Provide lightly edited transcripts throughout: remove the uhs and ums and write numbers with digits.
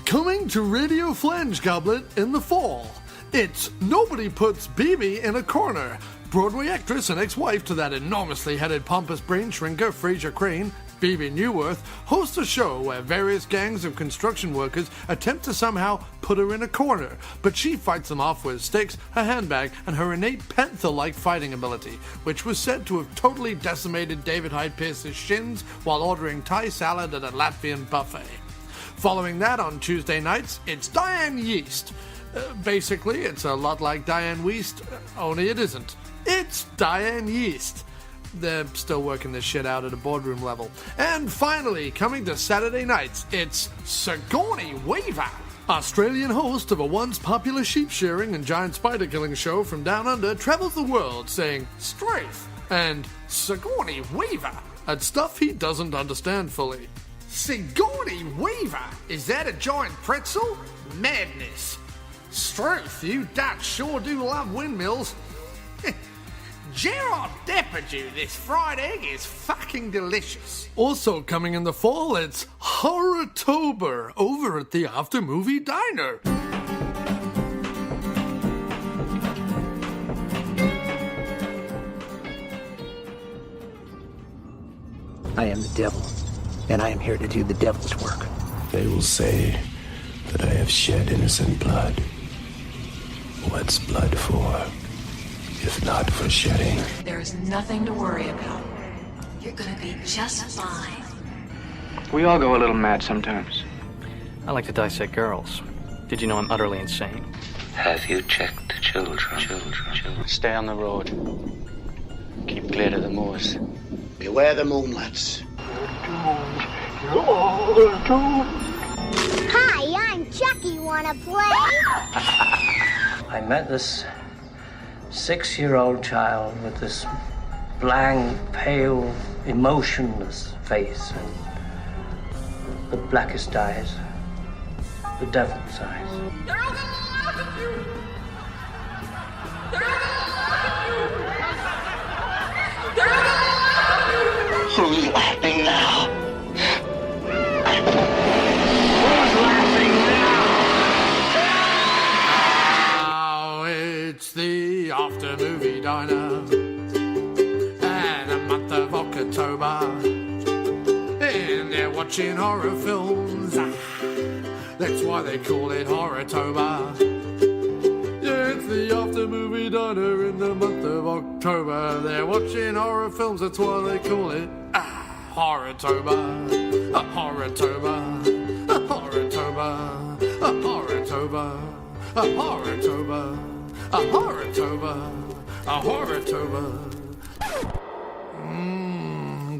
Coming to Radio Flange Goblet in the fall, it's Nobody Puts BB in a Corner. Broadway actress and ex-wife to that enormously headed pompous brain shrinker Fraser Crane, BB Newworth, hosts a show where various gangs of construction workers attempt to somehow put her in a corner, but she fights them off with sticks, her handbag, and her innate panther-like fighting ability, which was said to have totally decimated David Hyde Pierce's shins while ordering Thai salad at a Latvian buffet. Following that on Tuesday nights, it's Diane Yeast. Basically, it's a lot like Diane Weist, only it isn't. It's Diane Yeast. They're still working this shit out at a boardroom level. And finally, coming to Saturday nights, it's Sigourney Weaver. Australian host of a once popular sheep shearing and giant spider killing show from down under travels the world saying "strafe" and "Sigourney Weaver" at stuff he doesn't understand fully. Sigourney Weaver? Is that a giant pretzel? Madness. Struth, you Dutch sure do love windmills. Gerard Depardieu, this fried egg is fucking delicious. Also coming in the fall, it's Horrotober over at the After Movie Diner. I am the devil, and I am here to do the devil's work. They will say that I have shed innocent blood. What's blood for, if not for shedding? There is nothing to worry about. You're gonna be just fine. We all go a little mad sometimes. I like to dissect girls. Did you know I'm utterly insane? Have you checked the children? Stay on the road. Keep clear to the moors. Beware the moonlights. Hi, I'm Chucky. Wanna play? I met this 6-year-old child with this blank, pale, emotionless face and the blackest eyes, the devil's eyes. They're all gonna laugh at you! They're all gonna laugh at you! They're all gonna laugh at you! Who's laughing now? It's the After Movie Diner and a month of October, and they're watching horror films. That's why they call it Horrotober. Yeah, it's the After Movie Diner in the month of October. They're watching horror films. That's why they call it Horrotober. Horrotober. Horrotober. Horrotober. Horrotober. A Horrotober, a Horrotober.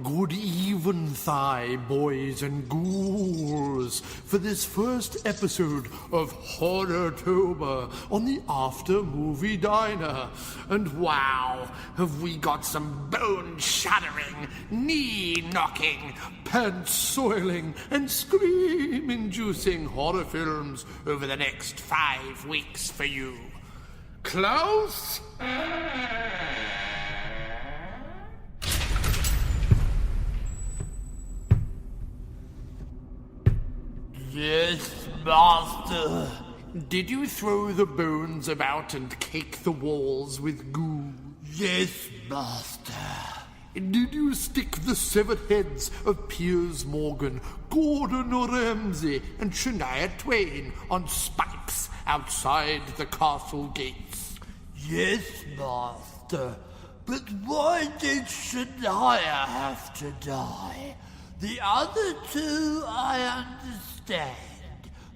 Good even thigh, boys and ghouls, for this first episode of Horrotober on the After Movie Diner. And wow, have we got some bone-shattering, knee-knocking, pants-soiling, and scream-inducing horror films over the next 5 weeks for you. Close? Yes, master. Did you throw the bones about and cake the walls with goo? Yes, master. Did you stick the severed heads of Piers Morgan, Gordon Ramsay, and Shania Twain on spikes outside the castle gates? Yes, master. But why did Shania have to die? The other two I understand.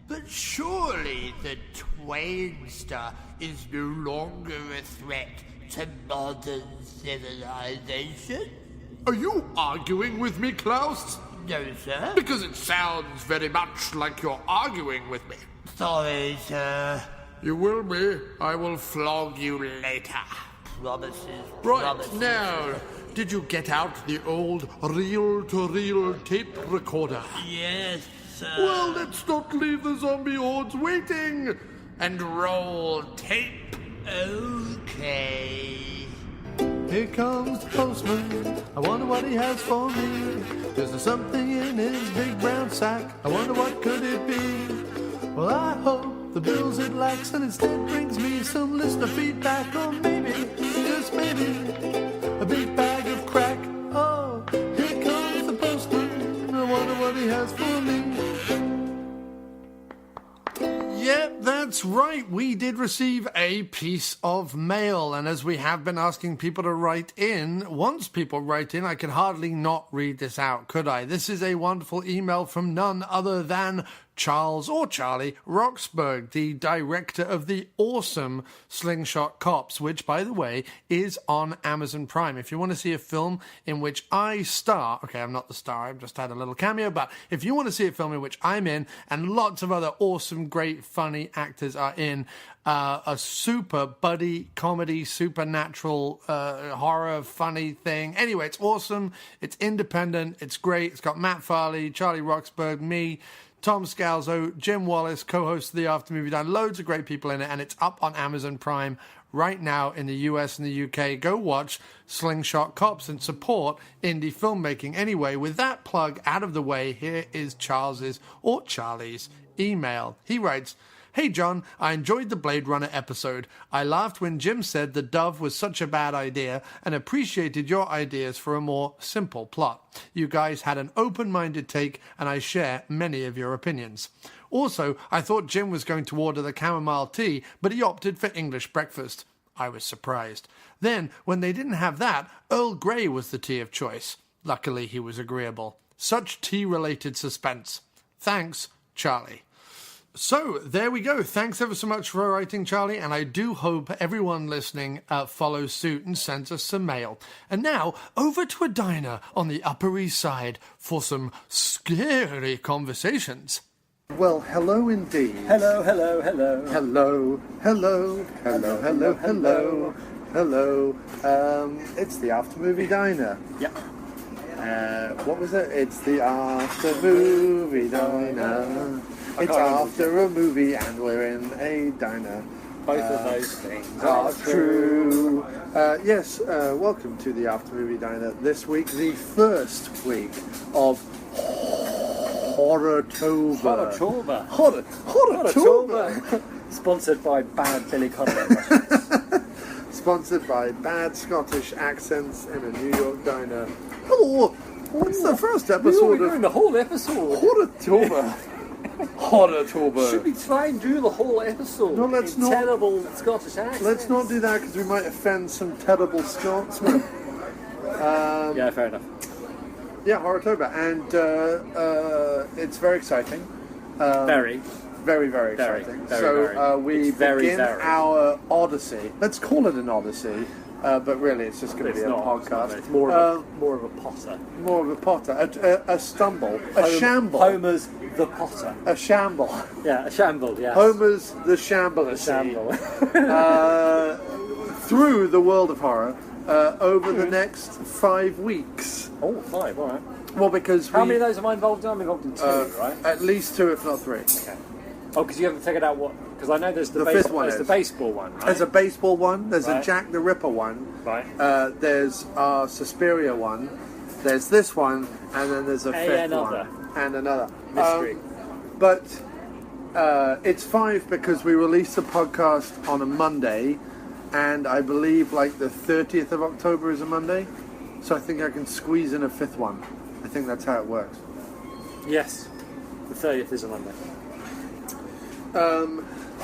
But surely the Twainster is no longer a threat to modern civilization? Are you arguing with me, Klaus? No, sir. Because it sounds very much like you're arguing with me. Sorry, sir. You will be. I will flog you later. Promises. Right, promises. Now, did you get out the old reel-to-reel tape recorder? Yes, sir. Well, let's not leave the zombie hordes waiting. And roll tape. Okay. Here comes the postman. I wonder what he has for me. Is there something in his big brown sack? I wonder what could it be? ho, the bills it lacks and instead brings me some listener feedback, or maybe, just maybe, a big bag of crack. Oh, here comes the postman, I wonder what he has for me. Yep, that's right. We did receive a piece of mail, and as we have been asking people to write in, once people write in, I can hardly not read this out, could I? This is a wonderful email from none other than Charles, or Charlie, Roxburgh, the director of the awesome Slingshot Cops, which, by the way, is on Amazon Prime. If you want to see a film in which I star, okay, I'm not the star, I've just had a little cameo, but if you want to see a film in which I'm in, and lots of other awesome, great, funny actors are in, a super buddy comedy, supernatural horror funny thing. Anyway, it's awesome, it's independent, it's great, it's got Matt Farley, Charlie Roxburgh, me, Tom Scalzo, Jim Wallace, co-host of the After Movie Done, loads of great people in it, and it's up on Amazon Prime right now in the US and the UK. Go watch Slingshot Cops and support indie filmmaking. Anyway, with that plug out of the way, here is Charles's, or Charlie's, email. He writes, "Hey John, I enjoyed the Blade Runner episode. I laughed when Jim said the dove was such a bad idea and appreciated your ideas for a more simple plot. You guys had an open-minded take and I share many of your opinions. Also, I thought Jim was going to order the chamomile tea, but he opted for English breakfast. I was surprised. Then, when they didn't have that, Earl Grey was the tea of choice. Luckily, he was agreeable. Such tea-related suspense. Thanks, Charlie." So, there we go. Thanks ever so much for writing, Charlie, and I do hope everyone listening follows suit and sends us some mail. And now, over to a diner on the Upper East Side for some scary conversations. Well, hello indeed. Hello, hello, hello. Hello, hello, hello, hello, hello, hello. It's the After Movie Diner. Yep. What was it? It's the After Movie Diner. It's after a movie and we're in a diner. Both of those things are true. Yes, welcome to the After Movie Diner. This week, the first week of Horrotober. Horrotober. Sponsored by bad Billy Connolly. Sponsored by bad Scottish accents in a New York diner. Oh, it's the first episode of the whole episode. Horrotober. Horrotober. Should we try and do the whole episode? No, let's not. Terrible Scottish accents. Let's not do that because we might offend some terrible Scotsmen. Yeah, fair enough. Yeah, Horrotober, and it's very exciting. Very, very exciting. We begin our odyssey. Let's call it an odyssey. But really, it's just going to be a podcast. It's more of a potter. More of a potter. A stumble. A shamble. Homer's the potter. A shamble. Yeah, a shamble, yes. Homer's the shamble. Through the world of horror over the next 5 weeks. Oh, 5, all right. Well, because How many of those am I involved in? I'm involved in 2, right? At least 2, if not 3. Okay. Oh, because you haven't figured out what... Because I know there's the fifth one. There's the baseball one, right? There's a baseball one. There's right. a Jack the Ripper one. Right. There's our Suspiria one. There's this one, and then there's a fifth one. And another. Mystery. But it's 5 because we released the podcast on a Monday, and I believe like the 30th of October is a Monday. So I think I can squeeze in a 5th one. I think that's how it works. Yes. The 30th is a Monday.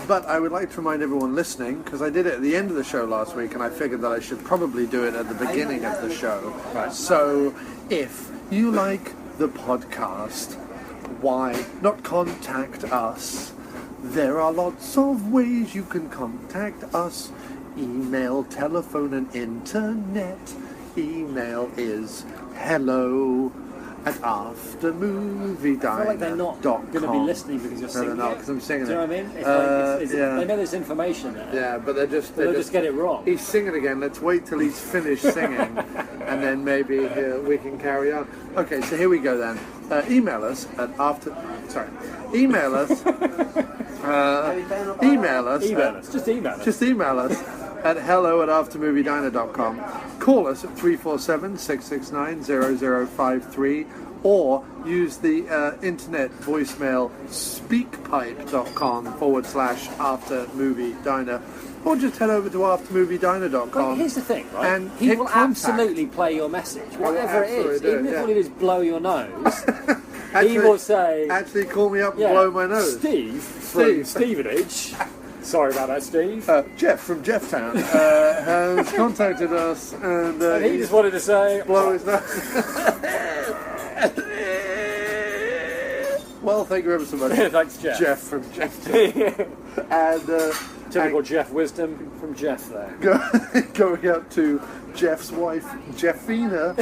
But I would like to remind everyone listening, because I did it at the end of the show last week, and I figured that I should probably do it at the beginning of the show. Right. So, if you like the podcast, why not contact us? There are lots of ways you can contact us. Email, telephone, and internet. Email is hello@aftermoviediner.com. I feel like they're not going to be listening because you're singing. No, because I'm singing Do you know what I mean? It's yeah. They know there's information there. Yeah, but they'll just get it wrong. He's singing again. Let's wait till he's finished singing, and then maybe we can carry on. Okay, so here we go then. Email us at Email us. Just email us at hello@aftermoviediner.com. Call us at 347-669-0053, or use the internet voicemail speakpipe.com/aftermoviediner, or just head over to aftermoviediner.com. But here's the thing, right? And he hit will contact. absolutely play your message, whatever it is. absolutely Even do, if yeah. all it is blow your nose, Actually- he will say... Actually, call me up and blow my nose. Steve from Stevenage. Sorry about that, Steve. Jeff from Jefftown has contacted us, and he just wanted to say... blow his nose. Well, thank you ever so much. Thanks, Jeff. Jeff from Jefftown. And typical Jeff wisdom from Jeff there. Going up to Jeff's wife, Jeffina,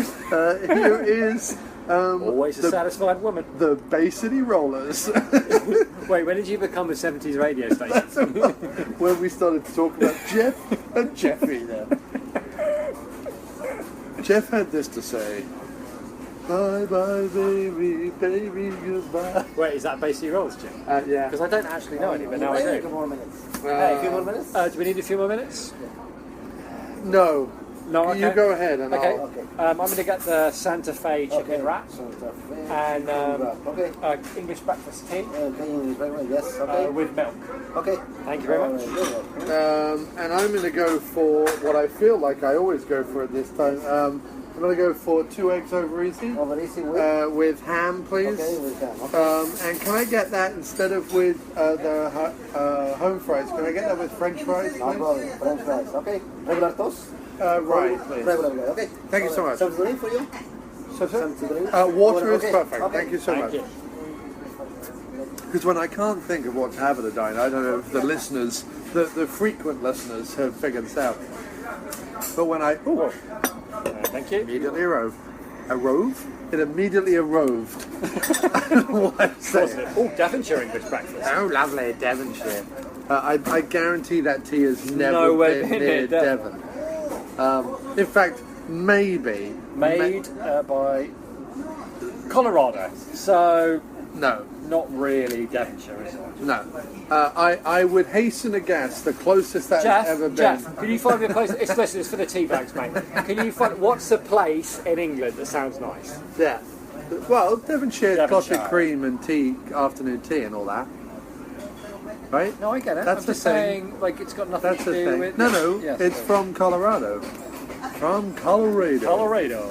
here is... always a satisfied woman. The Bay City Rollers. Wait, when did you become a 70s radio station? When we started to talk about Jeff and Jeffina. Jeff had this to say. Bye bye baby, baby goodbye. Wait, is that Bay City Rollers, Jim? Yeah. Because I don't actually know any, but now I do. A few more minutes. A few more minutes? Do we need a few more minutes? No. No, okay. You go ahead and I'll... I'm going to get the Santa Fe chicken wrap and English breakfast tea with milk. Okay. Thank you very much. And I'm going to go for what I feel like I always go for at this time. I'm going to go for 2 eggs over easy. With ham, please. Okay, with ham. Okay. And can I get that instead of with the home fries? Can I get that with French fries, please? No problem. French fries. Okay. Regular toast? Right, please. Regular, okay. Thank you so much. Something to drink for you? Water is Okay. perfect. Okay. Thank you so much. Because when I can't think of what to have at a diner, I don't know if the listeners, the frequent listeners, have figured this out. But when I thank you. Immediately arove. It immediately arroved. I don't know what I'm saying. Oh, Devonshire English breakfast. Oh, lovely, Devonshire. I guarantee that tea has never Nowhere been near near Devon. In fact, maybe Made by Colorado. So, no, not really Devonshire, is it? no. I would hasten a guess. The closest that's ever been. Jeff, can you find me a place? It's for the tea bags, mate. Can you find what's a place in England that sounds nice? Yeah. Well, Devonshire, clotted Devonshire. cream and tea, afternoon tea, and all that. Right? No, I get it. That's I'm the just thing. saying, like, it's got nothing That's to the do thing. with. No, Yes, it's from Colorado. From Colorado. Colorado.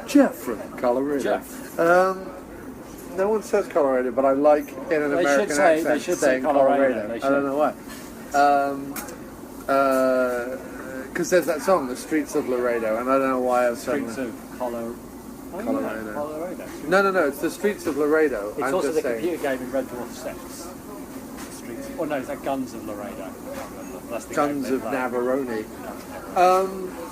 Jeff from Colorado. Jeff. No one says Colorado, but I like in an American accent They should say saying Colorado. They I don't know why. Because there's that song, The Streets of Laredo, and I don't know why I've said Streets of Colorado. Colorado. No, it's The Streets of Laredo. It's I'm also just the saying. computer game in Red Dwarf 6. Streets. Oh no, is that Guns of Laredo? That's the Guns game of they play. Navarone.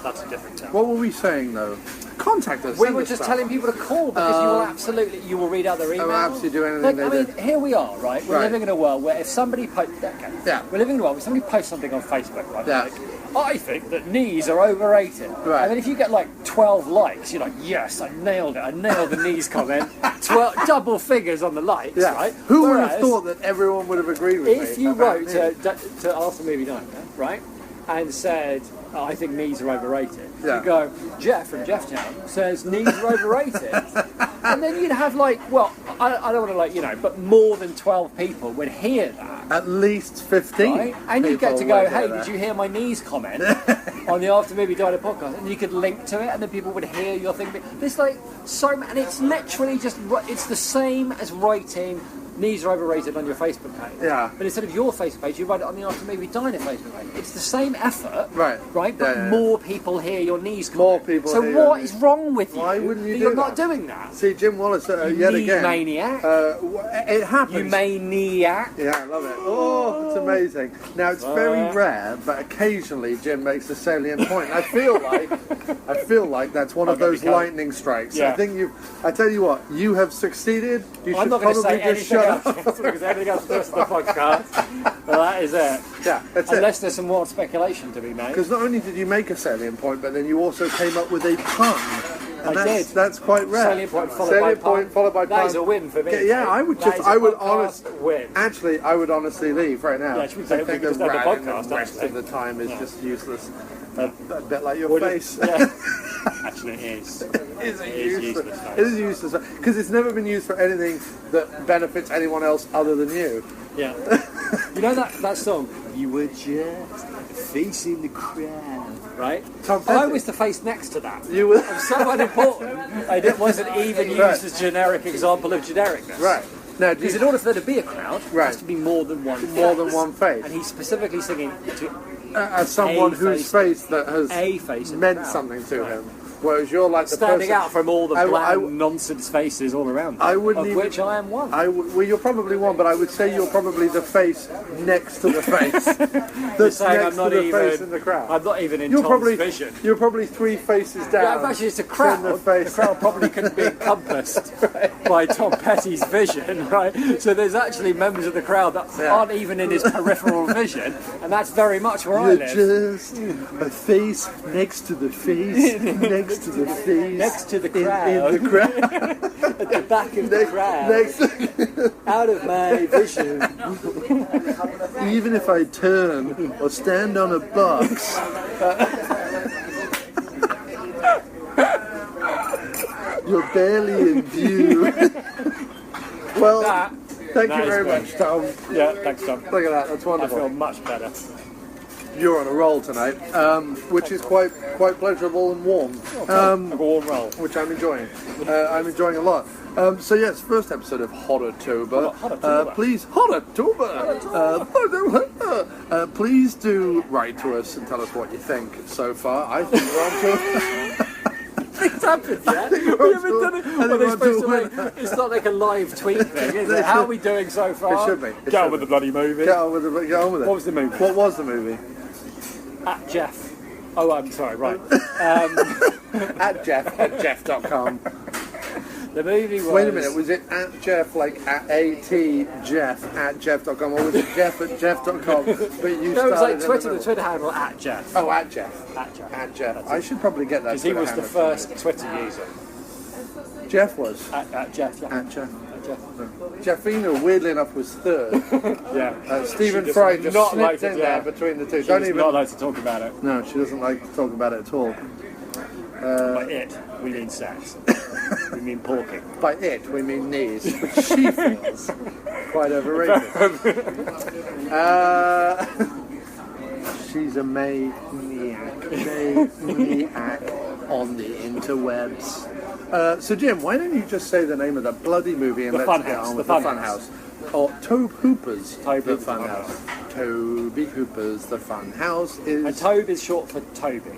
That's a different town. What were we saying though? Contact us. We send were us just stuff. telling people to call because you will read out their emails. I will absolutely do anything Like, they I mean, do. here we are, right? We're Right. living in a world where if somebody posts, Yeah. we're living in a world where somebody posts something on Facebook, right? Yeah. Like, I think that knees are overrated. Right. And then if you get like 12 likes, you're like, yes, I nailed it. I nailed the knees comment. 12 double figures on the likes, Yeah. right? Who would have Whereas, thought that everyone would have agreed with me? if you about wrote me? to After Movie Night, right, and said, I think knees are overrated, Yeah. you go, Jeff from Jefftown says knees are overrated. And then you'd have like, well, I don't want to like, but more than 12 people would hear that. At least 15. Right? And you get to people go, would hear hey, that. did you hear my knees comment on the After Movie Diner podcast? And you could link to it, and then people would hear your thing. There's like and it's literally just, it's the same as writing knees are overrated on your Facebook page. Yeah. But instead of your Facebook page, you write it on the After Movie Diner Facebook page. It's the same effort, Right. Right? But Yeah. more people hear your knees comment. More people So hear your what knees. is wrong with you? Why wouldn't you that do You're that? not doing that. See, Jim Wallace, You yet knee again. maniac. It happens. You maniac. Yeah, I love it. Oh, it's amazing. Now, it's very rare, but occasionally Jim makes a salient point. I feel like that's one of those lightning strikes. Yeah. I tell you what, you have succeeded. You I'm should not going to probably say just anything shut else up. because everything else is the rest of the podcast. Well, that is it. Yeah, that's Unless there's some more speculation to be made. Because not only did you make a salient point, but then you also came up with a pun. And I that's, did. That's quite rare. Salient point followed by pun. That is a win for me. Yeah, I would win. Actually, I would honestly leave right now. Yeah, should we I say think we just the had the rant podcast, and the rest actually. of the time is just useless. A bit like your Would face. it? Yeah. Actually, it is. useless. It is useless because it's never been used for anything that benefits anyone else other than you. Yeah. You know that song? You were just facing the crowd, right? I was the face next to that. You were so unimportant. It wasn't even used as a generic example of genericness. Right. Now, because in order for there to be a crowd, there has to be more than one face. More than one face. And he's specifically singing to as someone whose face that has meant something to him. Whereas you're like the standing person, out from all the bland nonsense faces all around them, which I am one. Well, you're probably one, but I would say you're probably the face next to the face. That's next to the face in the crowd. I'm not even in Tom's vision. You're probably 3 faces down. Yeah, actually, it's a crowd. The crowd probably couldn't be encompassed by Tom Petty's vision, right? So there's actually members of the crowd that aren't even in his peripheral vision, and that's very much where I live. Just a face next to the face, next to the face, next to the crowd, in the crowd, at the back of the crowd, out of my vision. Even if I turn or stand on a box. You're barely in view. Well, thank you very much, Tom. Yeah, thanks, Tom. Look at that, that's wonderful. I feel much better. You're on a roll tonight, which is quite pleasurable and warm. A warm roll. Which I'm enjoying. I'm enjoying a lot. So yes, first episode of Horrotober. Please, Horrotober. Please do write to us and tell us what you think so far. I think we're on to. It's happened, yeah? We haven't done it. It's not like a live tweet thing, is it? How are we doing so far? It should be. Get on with the bloody movie. Get on with it. What was the movie? What was the movie? At Jeff. Oh, I'm sorry, right. At Jeff.com. The movie was... Wait a minute, was it at Jeff, like at Jeff at Jeff.com, or was it Jeff at Jeff.com? But you no, it was like the Twitter handle at Jeff. Oh, at Jeff. At Jeff. At Jeff. I should probably get that. Because he was the first Twitter user. Jeff was? At Jeff, yeah. At Jeff. Jeffina, weirdly enough, was third. Yeah. Stephen Fry just slipped in there between the two. She does not like to talk about it. No, she doesn't like to talk about it at all. By it, we mean sex. We mean porking. By it, we mean knees, which she feels quite overrated. She's a maniac on the interwebs. So Jim, why don't you just say the name of the bloody movie and let's get on with the Funhouse. Or Tobe-hooper's The Funhouse. Tobe-hooper's The Funhouse is... And Tobe is short for Toby.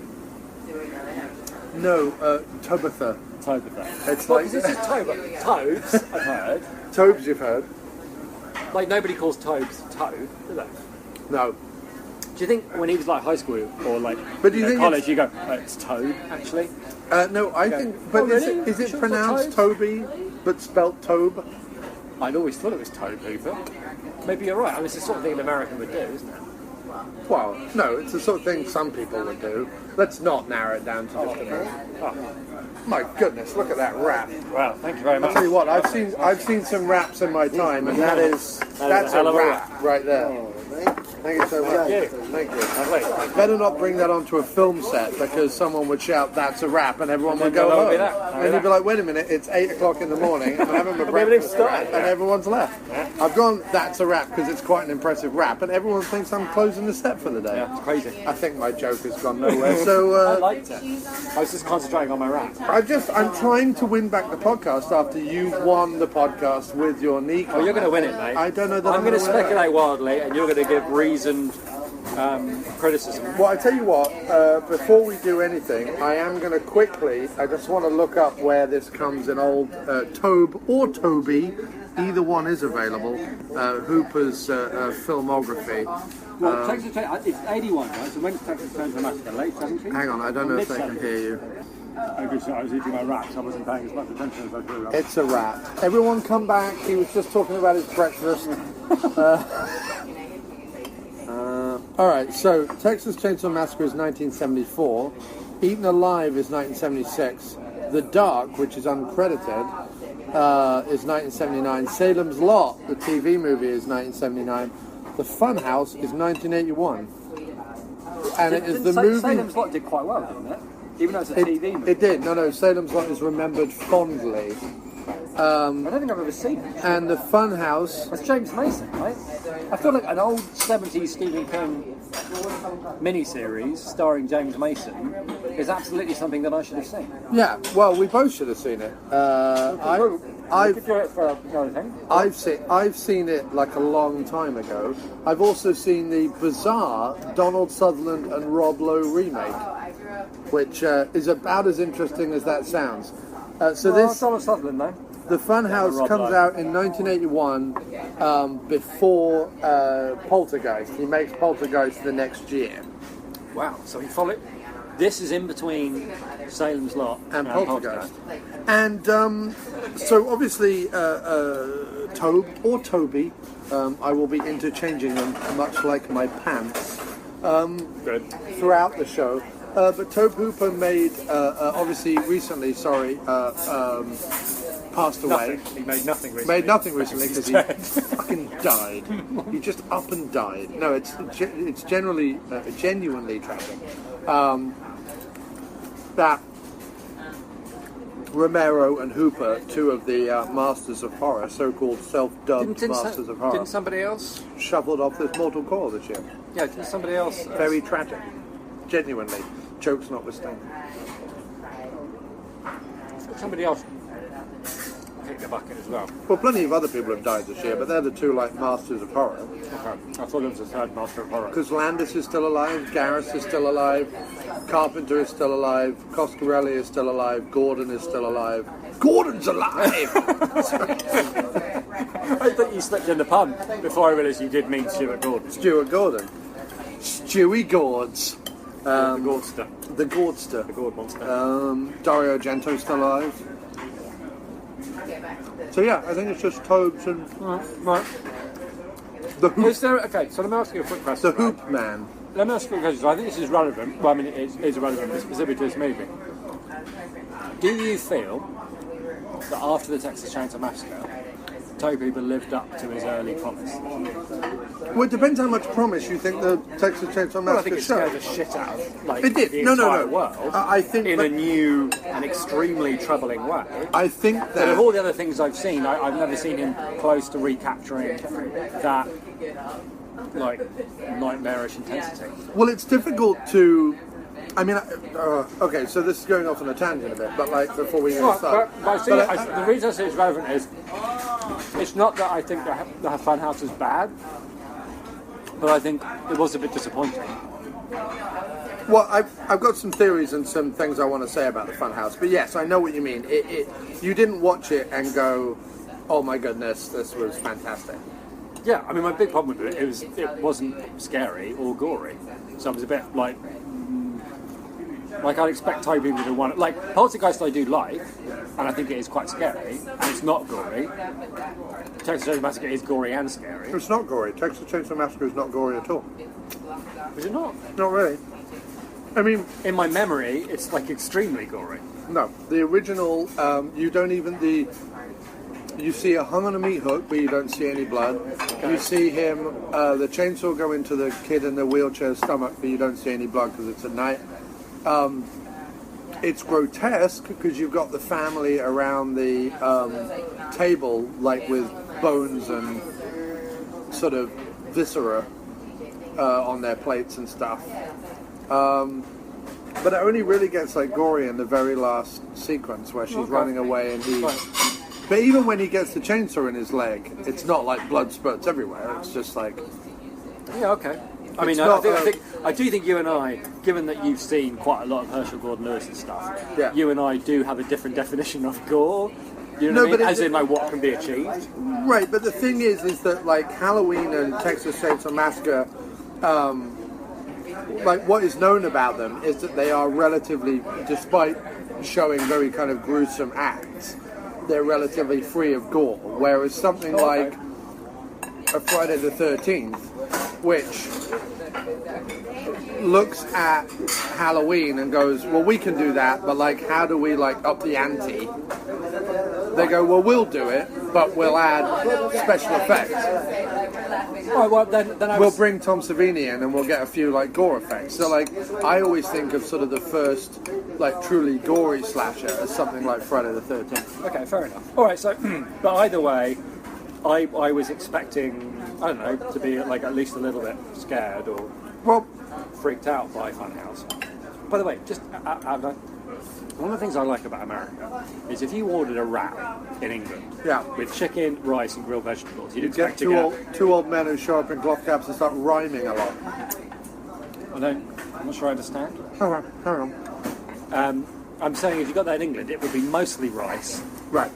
No, Tobitha. It's well, like... this is Tobe. Tobes, I've heard. Tobes, you've heard. Like, nobody calls Tobes Tobe, do they? No. Do you think when he was like high school or like college, you go, it's Tobe, actually? No, I think... But is it pronounced Toby, but spelt Tobe? I'd always thought it was Tobe-hooper. Maybe you're right. I mean, it's the sort of thing an American would do, isn't it? Well, no, it's the sort of thing some people would do. Let's not narrow it down to just a minute. Oh. My goodness, look at that rap. Wow, thank you very much. I'll tell you what, I've seen some raps in my time, and that's a rap right there. Thank you so much. Thank you. Better not bring that onto a film set because someone would shout, "That's a rap," and everyone would go home. And you'd be like, "Wait a minute, it's 8 o'clock in the morning. I'm having my breakfast," and everyone's left. I've gone, "That's a rap" because it's quite an impressive rap, and everyone thinks I'm closing the set for the day. Yeah, it's crazy. I think my joke has gone nowhere. So I liked it. I was just concentrating on my rap. I'm trying to win back the podcast after you won the podcast with your knee. Oh, you're going to win it, mate. I don't know that I'm going to speculate wildly, and you're going to give reasoned criticism. Well, I tell you what, before we do anything, I am going to quickly, I just want to look up where this comes in old Tobe or Toby, either one is available, Hooper's filmography. Well, Texas it's 81, right? So when's Texas Chainsaw Massacre? Late 70s? Hang on, I don't know if they can hear you. I was eating my wraps, I wasn't paying as much attention as I could. It's a wrap. Everyone come back, he was just talking about his breakfast. Alright, so Texas Chainsaw Massacre is 1974, Eaten Alive is 1976, The Dark, which is uncredited, is 1979, Salem's Lot, the TV movie, is 1979, The Funhouse is 1981. And it is the movie... Salem's Lot did quite well, didn't it? even though it's a TV movie. It did. No, Salem's Lot is remembered fondly. I don't think I've ever seen it. And the Funhouse. It's James Mason, right? I feel like an old 70s Stephen King miniseries starring James Mason is absolutely something that I should have seen. Yeah, well, we both should have seen it. I've seen it like a long time ago. I've also seen the bizarre Donald Sutherland and Rob Lowe remake, which is about as interesting as that sounds. This Donald Sutherland, though. The Funhouse comes out in 1981, before Poltergeist. He makes Poltergeist the next year. Wow! So he followed. This is in between Salem's Lot and Poltergeist. And so obviously Tobe or Toby, I will be interchanging them much like my pants throughout the show. But tobe-hooper made, obviously recently, passed away. He made nothing recently. Made nothing recently because he fucking died. He just up and died. No, it's genuinely tragic. That Romero and Hooper, two of the masters of horror, so-called self-dubbed masters of horror, didn't somebody else shuffled off this mortal coil this year? Yeah, didn't somebody else? Very tragic. Genuinely. Jokes notwithstanding. Somebody else kicked the bucket as well. Well, plenty of other people have died this year, but they're the two masters of horror. Okay. I thought it was a third master of horror. Because Landis is still alive, Garris is still alive, Carpenter is still alive, Coscarelli is still alive, Gordon is still alive. Gordon's alive! I thought you slipped in the pun before I realised you did mean Stuart Gordon. Stuart Gordon. Stewie Gords. The Gordster. The Gordster. The Gord monster. Dario Argento's still alive. So yeah, I think it's just Tobes and... Right. The Hoop. Is there, okay, so let me ask you a quick question. The Hoop Man. Let me ask you a question. I think this is relevant. Well, I mean, it is relevant, but specifically to this movie. Do you feel that after the Texas Chainsaw Massacre, tobe-hooper lived up to his early promise? Well, it depends how much promise you think the Texas Chainsaw Massacre I think it scared the shit out of it did. the No. entire world. I think in a new and extremely troubling way. I think that... But of all the other things I've seen, I've never seen him close to recapturing that nightmarish intensity. Well, it's difficult to... I mean, okay, so this is going off on a tangent a bit, but before we start... The reason I say it's relevant is it's not that I think the Funhouse is bad, but I think it was a bit disappointing. Well, I've got some theories and some things I want to say about the Funhouse, but yes, I know what you mean. You didn't watch it and go, oh my goodness, this was fantastic. Yeah, I mean, my big problem with it wasn't scary or gory, so I was a bit like I'd expect tobe-hooper to want... Poltergeist I do like, and I think it is quite scary, and it's not gory. Texas Chainsaw Massacre is gory and scary. It's not gory. Texas Chainsaw Massacre is not gory at all. Is it not? Not really. I mean... In my memory, it's extremely gory. No. The original, you don't even... You see a hung on a meat hook, but you don't see any blood. Okay. You see him, the chainsaw go into the kid in the wheelchair's stomach, but you don't see any blood because it's at night. It's grotesque because you've got the family around the table, with bones and sort of viscera on their plates and stuff. But it only really gets gory in the very last sequence where she's running away and he... But even when he gets the chainsaw in his leg, it's not blood spurts everywhere. It's just Yeah, okay. I mean, I do think you and I, given that you've seen quite a lot of Herschel Gordon Lewis and stuff, you and I do have a different definition of gore. You know what I mean? As in, what can be achieved. Right, but the thing is that Halloween and Texas Chainsaw Massacre, what is known about them is that they are relatively, despite showing very kind of gruesome acts, they're relatively free of gore. Whereas something like a Friday the 13th, which looks at Halloween and goes, well, we can do that, but how do we up the ante? They go, well, we'll do it, but we'll add special effects. Right, well, then we'll bring Tom Savini in and we'll get a few like gore effects. So like I always think of sort of the first like truly gory slasher as something like Friday the 13th. Okay, fair enough. All right, so but either way, I was expecting, I don't know, to be like at least a little bit scared or freaked out by Funhouse. By the way, just one of the things I like about America is if you ordered a wrap in England with chicken, rice and grilled vegetables, you'd expect get two old men who show up in cloth caps and start rhyming a lot. I'm not sure I understand. Hang on. I'm saying if you got that in England, it would be mostly rice. Right.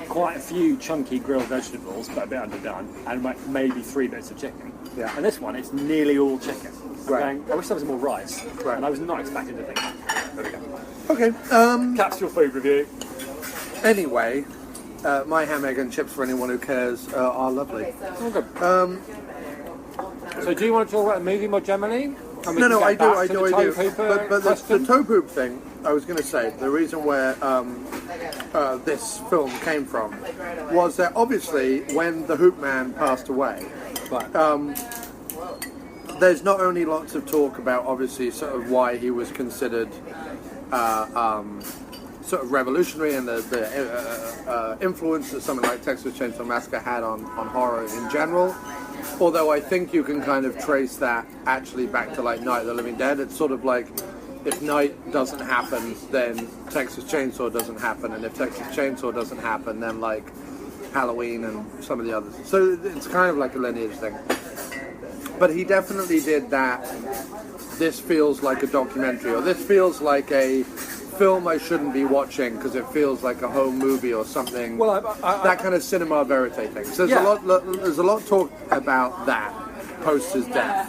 Quite a few chunky grilled vegetables, but a bit underdone, and maybe 3 bits of chicken. Yeah. And this one, it's nearly all chicken. Right. I wish there was more rice. Right. And I was not expecting to think that. There we go. Okay. That's your food review. Anyway, my ham, egg and chips, for anyone who cares, are lovely. Okay. So do you want to talk about the movie more generally? No, I do. But the tobe-hooper thing, I was going to say, the reason where this film came from was that obviously when the Hoop Man passed away, there's not only lots of talk about obviously sort of why he was considered sort of revolutionary and the influence that something like Texas Chainsaw Massacre had on horror in general. Although I think you can kind of trace that actually back to like Night of the Living Dead. It's sort of like if Night doesn't happen, then Texas Chainsaw doesn't happen, and if Texas Chainsaw doesn't happen, then like Halloween and some of the others. So it's kind of like a lineage thing. But he definitely did that. This feels like a documentary, or this feels like a film I shouldn't be watching because it feels like a home movie or something. Well, that kind of cinema verite thing. So there's a lot talked about that post his death.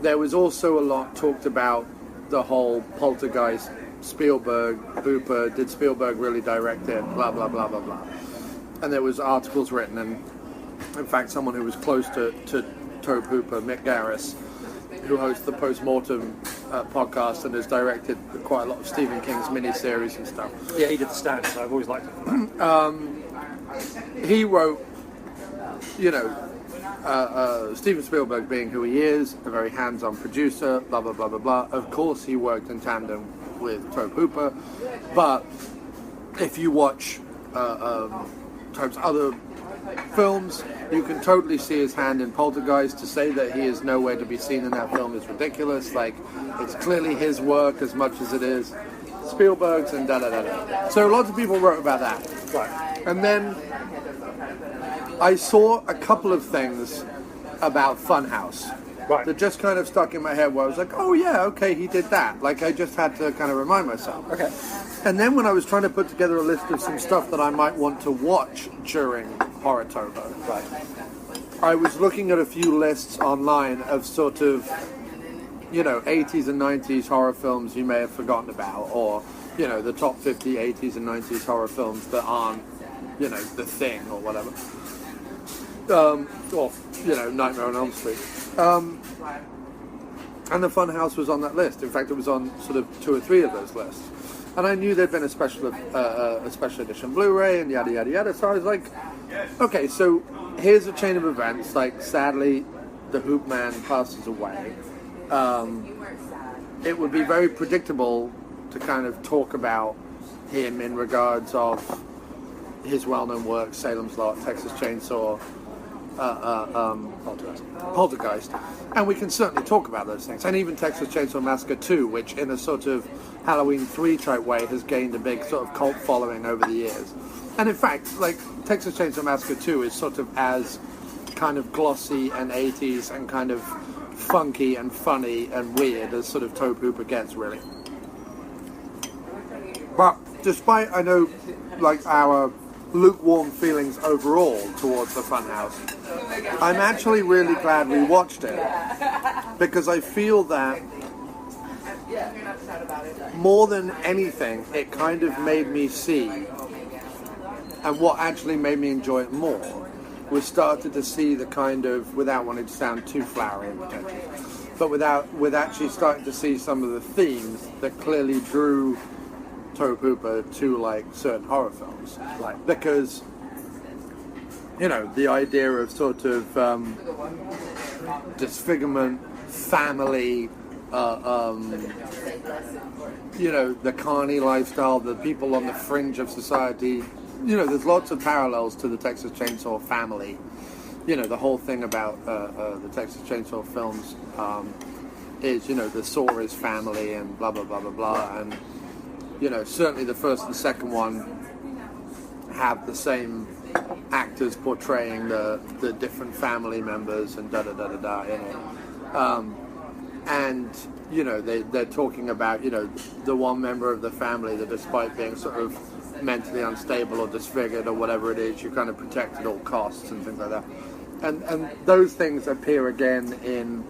There was also a lot talked about the whole Poltergeist, Spielberg, Hooper. Did Spielberg really direct it? Blah blah blah blah blah. And there was articles written, and in fact, someone who was close to tobe-hooper, Mick Garris, who hosts the Postmortem podcast and has directed quite a lot of Stephen King's miniseries and stuff. Yeah, he did The Stand, so I've always liked it. He wrote, Steven Spielberg being who he is, a very hands-on producer, blah, blah, blah, blah, blah. Of course, he worked in tandem with tobe-hooper, but if you watch Tobe's other films, you can totally see his hand in Poltergeist. To say that he is nowhere to be seen in that film is ridiculous. Like, it's clearly his work as much as it is Spielberg's and da-da-da-da. So lots of people wrote about that. Right. And then I saw a couple of things about Funhouse that just kind of stuck in my head where I was like, oh yeah, okay, he did that. Like, I just had to kind of remind myself. Okay. And then when I was trying to put together a list of some stuff that I might want to watch during Horrotober, I was looking at a few lists online of sort of, 80s and 90s horror films you may have forgotten about, or, the top 50 80s and 90s horror films that aren't, The Thing or whatever. Or, Nightmare on Elm Street. And the Funhouse was on that list. In fact, it was on sort of 2 or 3 of those lists. And I knew there'd been a special edition Blu-ray and yada yada yada. So I was like, okay, so here's a chain of events. Like, sadly, the Hoop Man passes away. It would be very predictable to kind of talk about him in regards of his well-known work, Salem's Lot, Texas Chainsaw, Poltergeist. And we can certainly talk about those things. And even Texas Chainsaw Massacre 2, which in a sort of Halloween 3 type way has gained a big sort of cult following over the years. And in fact, like, Texas Chainsaw Massacre 2 is sort of as kind of glossy and 80s and kind of funky and funny and weird as sort of tobe-hooper gets, really. But despite, I know, like, our lukewarm feelings overall towards the Funhouse, I'm actually really glad we watched it, because I feel that more than anything, it kind of made me see, and what actually made me enjoy it more was started to see the kind of, without wanting to sound too flowery and pretentious, but with actually starting to see some of the themes that clearly drew tobe-hooper to like certain horror films, like, because you know, the idea of sort of disfigurement, family, you know, the carni lifestyle, the people on the fringe of society. You know, there's lots of parallels to the Texas Chainsaw family. You know, the whole thing about the Texas Chainsaw films is, you know, the Saw is family and blah, blah, blah, blah, blah. And, you know, certainly the first and second one have the same actors portraying the different family members and da-da-da-da-da, you know. And, you know, they're talking about, you know, the one member of the family that despite being sort of mentally unstable or disfigured or whatever it is, you kind of protect at all costs and things like that. And those things appear again in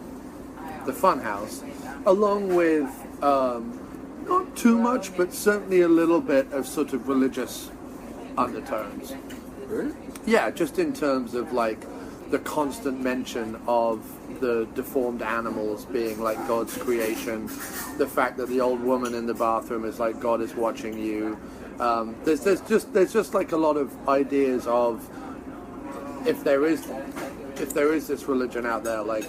the Funhouse, along with not too much, but certainly a little bit of sort of religious undertones. Really? Yeah, just in terms of like the constant mention of the deformed animals being like God's creation, the fact that the old woman in the bathroom is like God is watching you. There's just like a lot of ideas of if there is this religion out there, like,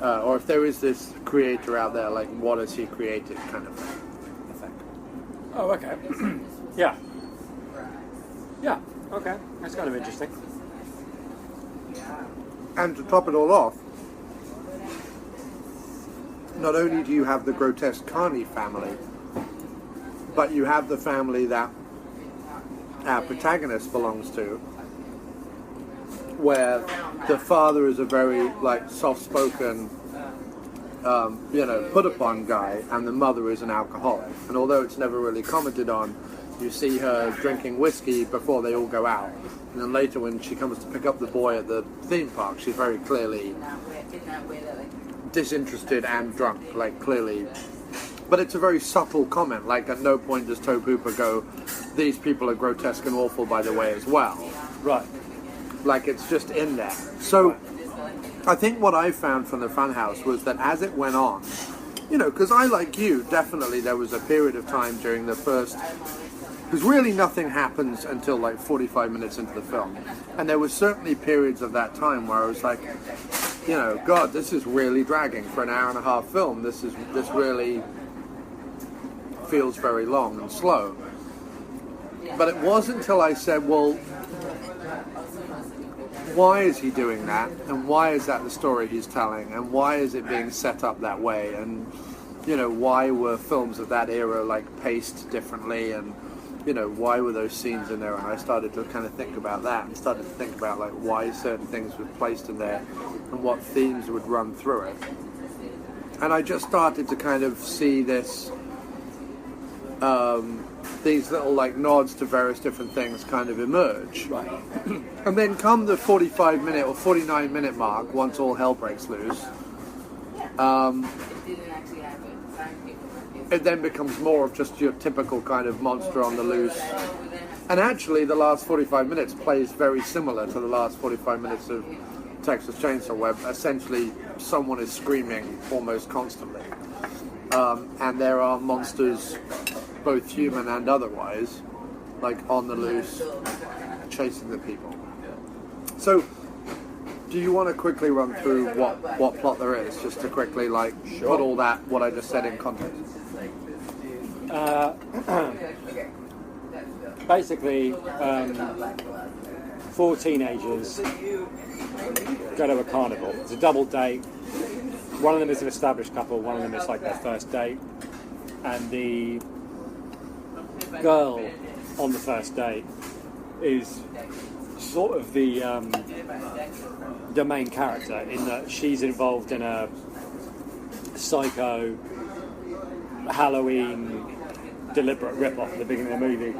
or if there is this creator out there, like, what has he created, kind of thing. I think. Oh, okay. Yeah. Yeah. Okay. That's kind of interesting. And to top it all off, not only do you have the grotesque Carney family, but you have the family that our protagonist belongs to, where the father is a very like soft-spoken, you know, put-upon guy, and the mother is an alcoholic. And although it's never really commented on, you see her drinking whiskey before they all go out. And then later when she comes to pick up the boy at the theme park, she's very clearly disinterested and drunk, like clearly. But it's a very subtle comment, like at no point does tobe-hooper go, these people are grotesque and awful by the way as well. Right. Like it's just in there. So I think what I found from the Funhouse was that as it went on, you know, because I, like you, definitely there was a period of time during the first, because really nothing happens until like 45 minutes into the film. And there was certainly periods of that time where I was like, you know, God, this is really dragging for an hour and a half film. This really feels very long and slow. But it wasn't until I said, well, why is he doing that? And why is that the story he's telling? And why is it being set up that way? And, you know, why were films of that era like paced differently? And, you know, why were those scenes in there? And I started to kind of think about that and started to think about like why certain things were placed in there and what themes would run through it. And I just started to kind of see this, these little like nods to various different things kind of emerge. Right. And then come the 45-minute or 49-minute mark, once all hell breaks loose, it then becomes more of just your typical kind of monster on the loose. And actually the last 45 minutes plays very similar to the last 45 minutes of Texas Chainsaw, where essentially someone is screaming almost constantly. And there are monsters, both human and otherwise, like on the loose, chasing the people. So, do you want to quickly run through what plot there is, just to quickly like put all that, what I just said, in context? Basically, 4 teenagers go to a carnival. It's a double date. One of them is an established couple, one of them is like their first date. And the girl on the first date is sort of the main character, in that she's involved in a psycho Halloween deliberate rip-off at the beginning of the movie,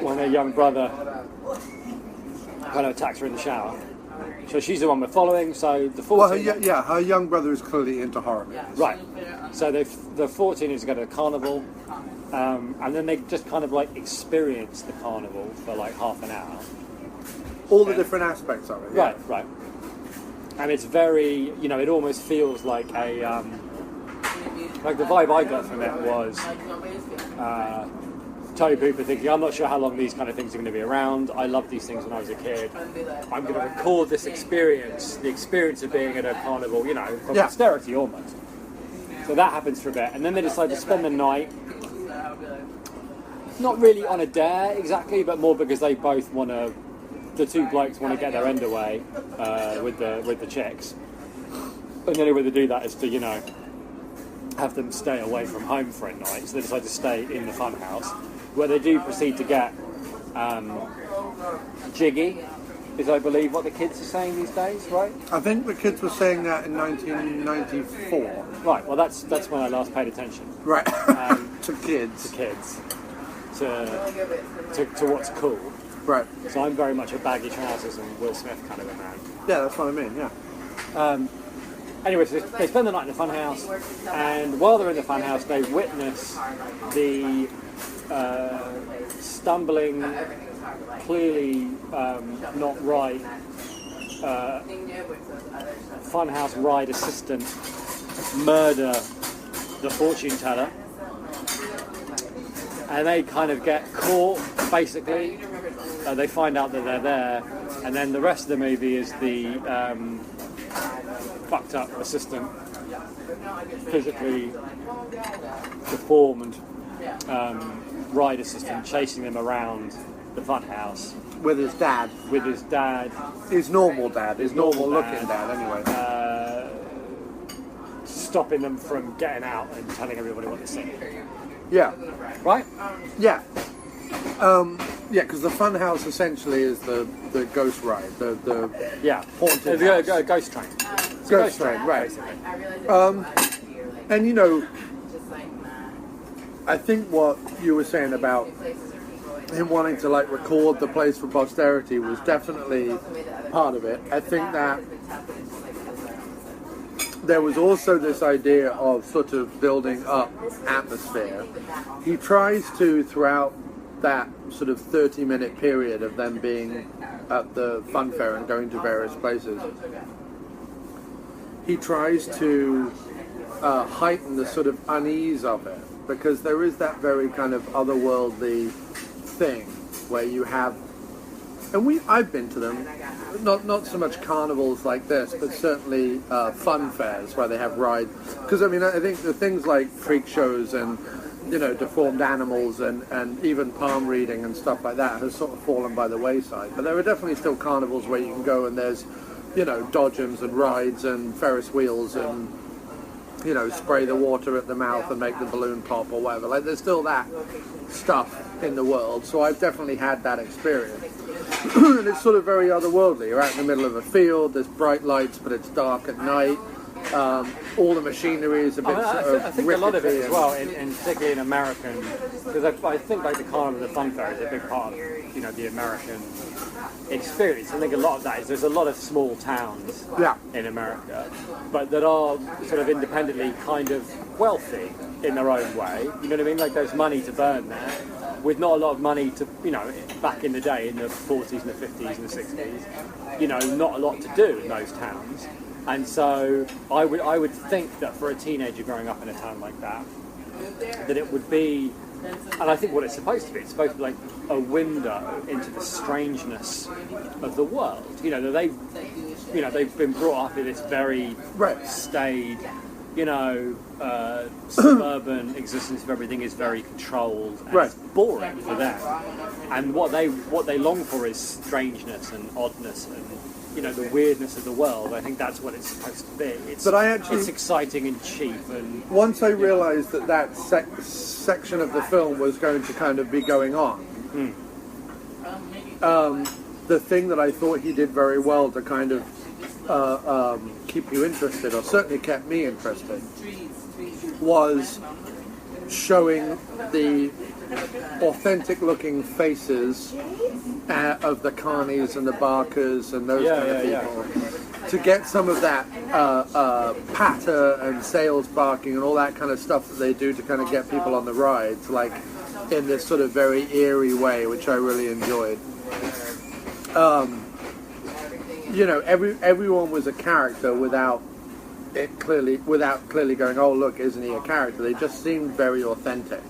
when her young brother kind of attacks her in the shower. So she's the one we're following. So the 14. Well, her young brother is clearly into horror movies. Right. So the 14 is to go to the carnival, and then they just kind of like experience the carnival for like half an hour. All the different aspects of it. Yeah. Right. And it's very, you know, it almost feels like a, like the vibe I got from it was tobe-hooper thinking, I'm not sure how long these kind of things are going to be around. I loved these things when I was a kid. I'm going to record this experience, the experience of being at a carnival, for posterity almost. So that happens for a bit. And then they decide to spend the night, not really on a dare exactly, but more because they both want to, the two blokes want to get their end away with the chicks. And the only way to do that is to, have them stay away from home for a night. So they decide to stay in the funhouse, where they do proceed to get jiggy, is I believe what the kids are saying these days, right? I think the kids were saying that in 1994. Right, well that's when I last paid attention. Right, to kids. To what's cool. Right. So I'm very much a baggy trousers and Will Smith kind of a man. Yeah, that's what I mean, yeah. Anyway, so they spend the night in the funhouse, and while they're in the funhouse, they witness the stumbling, clearly not right, funhouse ride assistant murder the fortune teller, and they kind of get caught, basically. They find out that they're there, and then the rest of the movie is the fucked up assistant, physically deformed ride assistant, chasing them around the funhouse with his dad. His normal dad. His normal looking dad, anyway. Stopping them from getting out and telling everybody what to see. Yeah. Right? Yeah. Yeah, because the funhouse essentially is the ghost ride, the haunted house. Ghost train. Ghost train, right. And I think what you were saying about him wanting to record the place for posterity was definitely part of it. I think that there was also this idea of sort of building up atmosphere. He tries to, throughout that sort of 30-minute period of them being at the fun fair and going to various places, he tries to heighten the sort of unease of it, because there is that very kind of otherworldly thing where you have, and I've been to them, not so much carnivals like this, but certainly fun fairs where they have rides. Because I think the things like freak shows and deformed animals and even palm reading and stuff like that has sort of fallen by the wayside. But there are definitely still carnivals where you can go and there's dodgems and rides and Ferris wheels and spray the water at the mouth and make the balloon pop or whatever. There's still that stuff in the world. So I've definitely had that experience. And it's sort of very otherworldly. You're out in the middle of a field, there's bright lights, but it's dark at night. All the machinery is a bit I think a lot of it as well, in particularly in American, because I think the carnival, the fun fair is a big part of the American experience. I think a lot of that is there's a lot of small towns in America, but that are sort of independently kind of wealthy in their own way. You know what I mean? There's money to burn there, with not a lot of money to, back in the day, in the 40s and the 50s and the 60s, not a lot to do in those towns. And so I would think that for a teenager growing up in a town like that it would be, and I think what it's supposed to be like a window into the strangeness of the world. That they've been brought up in this very staid, suburban existence of everything is very controlled and it's boring for them. And what they long for is strangeness and oddness and the weirdness of the world. I think that's what it's supposed to be. It's exciting and cheap. And once I realised that section of the film was going to kind of be going on, the thing that I thought he did very well to kind of keep you interested, or certainly kept me interested, was showing the authentic-looking faces of the carnies and the barkers and those kind of people, to get some of that patter and sales barking and all that kind of stuff that they do to kind of get people on the rides, in this sort of very eerie way, which I really enjoyed. Everyone was a character without clearly going, oh look, isn't he a character? They just seemed very authentic.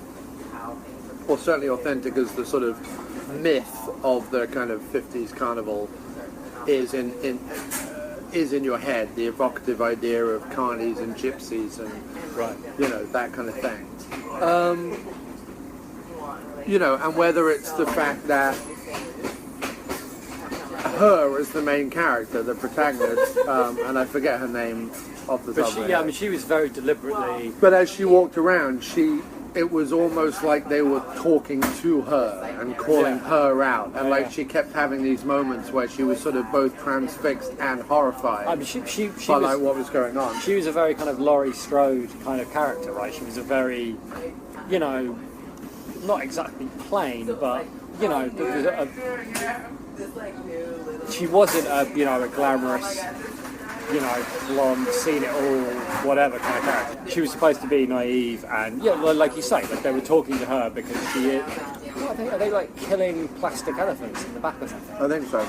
or certainly authentic as the sort of myth of the kind of 50s carnival is in your head, the evocative idea of carnies and gypsies and that kind of thing. And whether it's the fact that her as the main character, the protagonist, and I forget her name off the top of my head. She was very deliberately. But as she walked around, it was almost like they were talking to her and calling her out, and she kept having these moments where she was sort of both transfixed and horrified by what was going on. She was a very kind of Laurie Strode kind of character, right? She was a very, not exactly plain, but she wasn't a glamorous, blonde, seen it all, whatever kind of character. She was supposed to be naive and, like you say, they were talking to her because she is... Are they like killing plastic elephants in the back or something? I think so.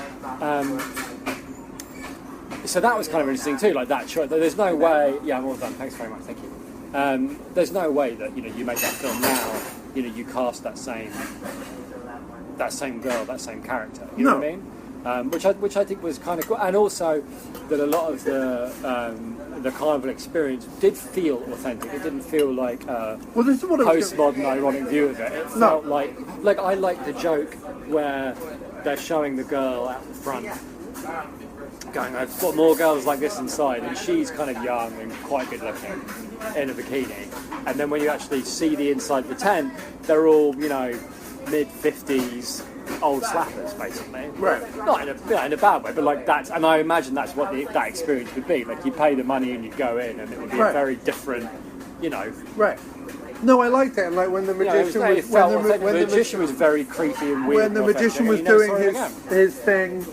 So that was kind of interesting too, like that choice. There's no way... Yeah, I'm all done. Thanks very much. Thank you. There's no way that, you make that film now, you cast that same girl, that same character. You know what I mean? Which I think was kind of cool, and also that a lot of the carnival experience did feel authentic. It didn't feel like this is what postmodern, ironic view of it. It felt like I like the joke where they're showing the girl out the front, going, "I've got more girls like this inside," and she's kind of young and quite good looking in a bikini, and then when you actually see the inside of the tent, they're all mid-50s. Old slappers, basically. Right. Not in a bad way, but like that's, and I imagine that's what that experience would be. Like you pay the money and you go in, and it would be a very different, Right. No, I liked it. And like when the magician the magician was very creepy and weird. When the magician was doing his thing,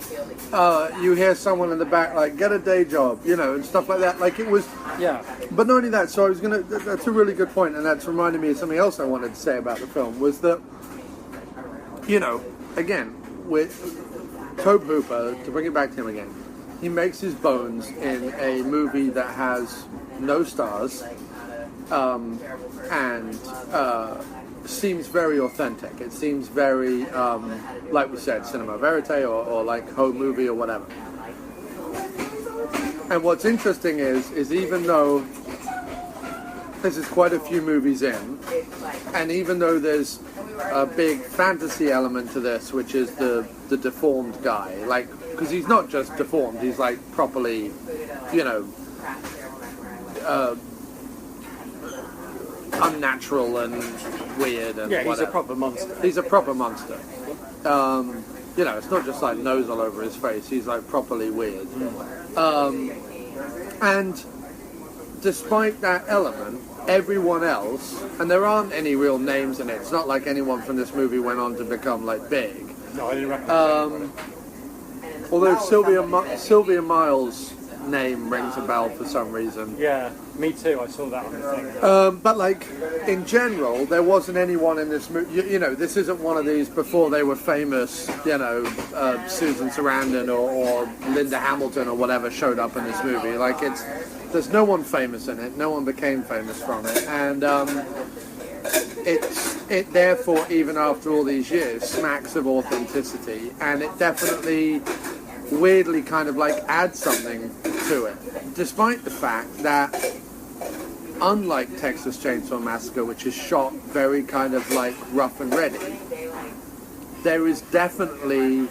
you hear someone in the back like, "Get a day job," and stuff like that. Like it was. Yeah. But not only that. So I was gonna. That's a really good point, and that's reminded me of something else I wanted to say about the film was that, again, with tobe-hooper, to bring it back to him again, he makes his bones in a movie that has no stars and seems very authentic. It seems very, like we said, cinema verite or like home movie or whatever. And what's interesting is even though this is quite a few movies in, and even though there's a big fantasy element to this, which is the deformed guy, like, because he's not just deformed, he's like properly, unnatural and weird and whatever. He's a proper monster. He's a proper monster. It's not just like nose all over his face, he's like properly weird. And despite that element, everyone else, and there aren't any real names in it. It's not like anyone from this movie went on to become like big. No, I didn't recognize although Sylvia Miles' name rings a bell for some reason. Yeah, me too. I saw that on the thing. But like in general, there wasn't anyone in this movie. This isn't one of these before they were famous. Susan Sarandon or Linda Hamilton or whatever showed up in this movie. Like there's no one famous in it. No one became famous from it, and it therefore, even after all these years, smacks of authenticity, and it definitely weirdly kind of like adds something to it, despite the fact that unlike Texas Chainsaw Massacre, which is shot very kind of like rough and ready, there is definitely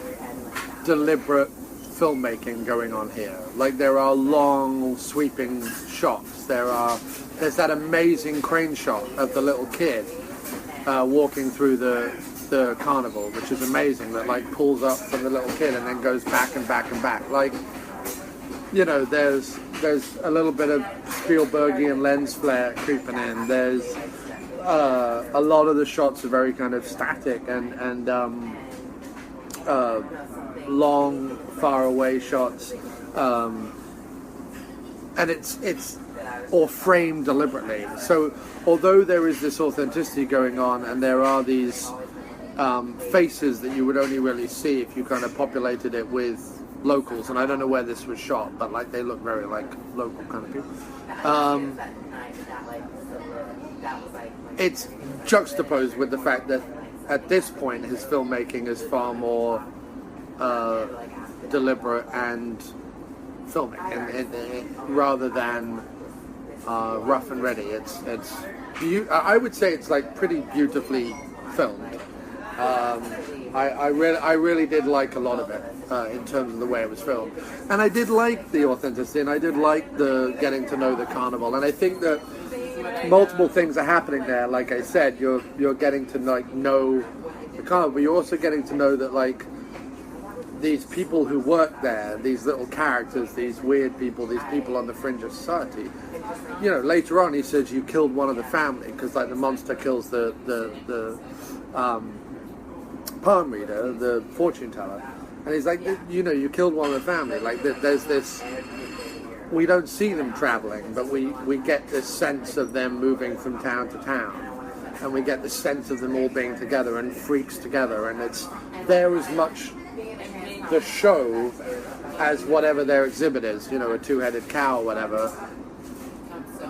deliberate filmmaking going on here. Like there are long sweeping shots. There's that amazing crane shot of the little kid walking through the carnival, which is amazing, that like pulls up from the little kid and then goes back and back and back. Like, there's a little bit of Spielbergian lens flare creeping in. There's a lot of the shots are very kind of static and long, far away shots, and it's or framed deliberately. So although there is this authenticity going on, and there are these faces that you would only really see if you kind of populated it with locals, and I don't know where this was shot, but like they look very like local kind of people. It's juxtaposed with the fact that at this point, his filmmaking is far more deliberate and filmic, and rather than rough and ready. I would say it's like pretty beautifully filmed. I really did like a lot of it in terms of the way it was filmed, and I did like the authenticity, and I did like the getting to know the carnival, and I think that multiple things are happening there. Like I said, you're getting to know the carnival, but you're also getting to know that like these people who work there, these little characters, these weird people, these people on the fringe of society. You know, later on he says you killed one of the family because like the monster kills the palm reader, the fortune teller, and he's like, you know, you killed one of the family. Like there's this. We don't see them traveling, but we get this sense of them moving from town to town, and we get the sense of them all being together and freaks together, and it's there as much the show as whatever their exhibit is, you know, a two-headed cow or whatever.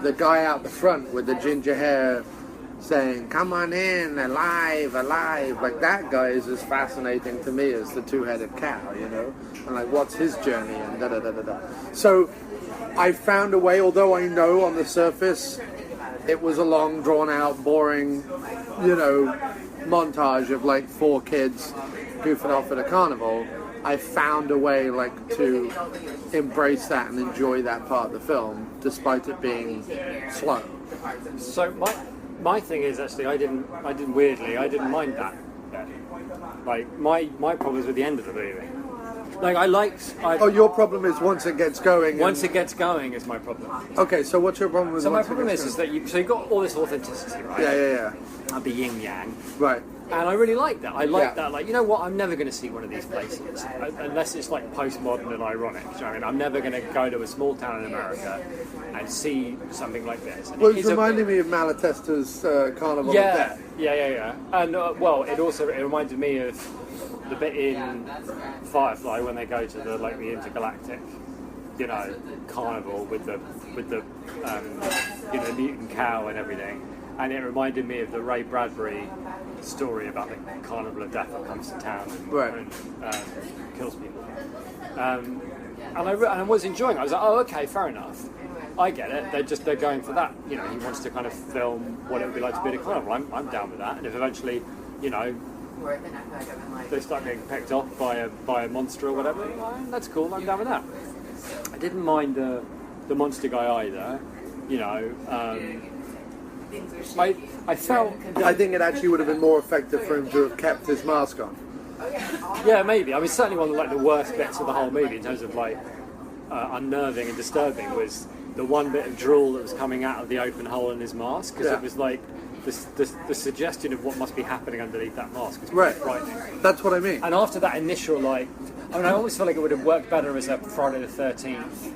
The guy out the front with the ginger hair saying, "Come on in, alive, alive," like that guy is as fascinating to me as the two-headed cow, you know, and like what's his journey and da-da-da-da-da. So I found a way, although I know on the surface it was a long, drawn-out, boring, you know, montage of like 4 kids goofing off at a carnival, I found a way like to embrace that and enjoy that part of the film, despite it being slow. So my thing is actually I didn't mind that. Like my problem is with the end of the movie. Like your problem is once it gets going. Once it gets going is my problem. Okay, so what's your problem with? So my problem is that you've got all this authenticity, right? Yeah. The yin yang. Right. And I really like that. I like that. Like, you know what? I'm never going to see one of these places unless it's like postmodern and ironic. Do you know what I mean? I'm never going to go to a small town in America and see something like this. And well, it's reminding me of Malatesta's Carnival of Death. Yeah. And it reminded me of the bit in Firefly when they go to the intergalactic, you know, carnival with the mutant cow and everything. And it reminded me of the Ray Bradbury story about the Carnival of Death that comes to town and kills people. And I was enjoying it. I was like, oh, okay, fair enough. I get it. They're going for that. You know, he wants to kind of film what it would be like to be at a carnival. I'm down with that. And if eventually, you know, they start getting picked off by a monster or whatever, that's cool. I'm down with that. I didn't mind the monster guy either. You know. I felt... I think it actually would have been more effective for him to have kept his mask on. Yeah, maybe. I mean, certainly one of the worst bits of the whole movie in terms of unnerving and disturbing was the one bit of drool that was coming out of the open hole in his mask, because it was like the suggestion of what must be happening underneath that mask was pretty frightening. That's what I mean. And after that initial I always feel like it would have worked better as a Friday the 13th,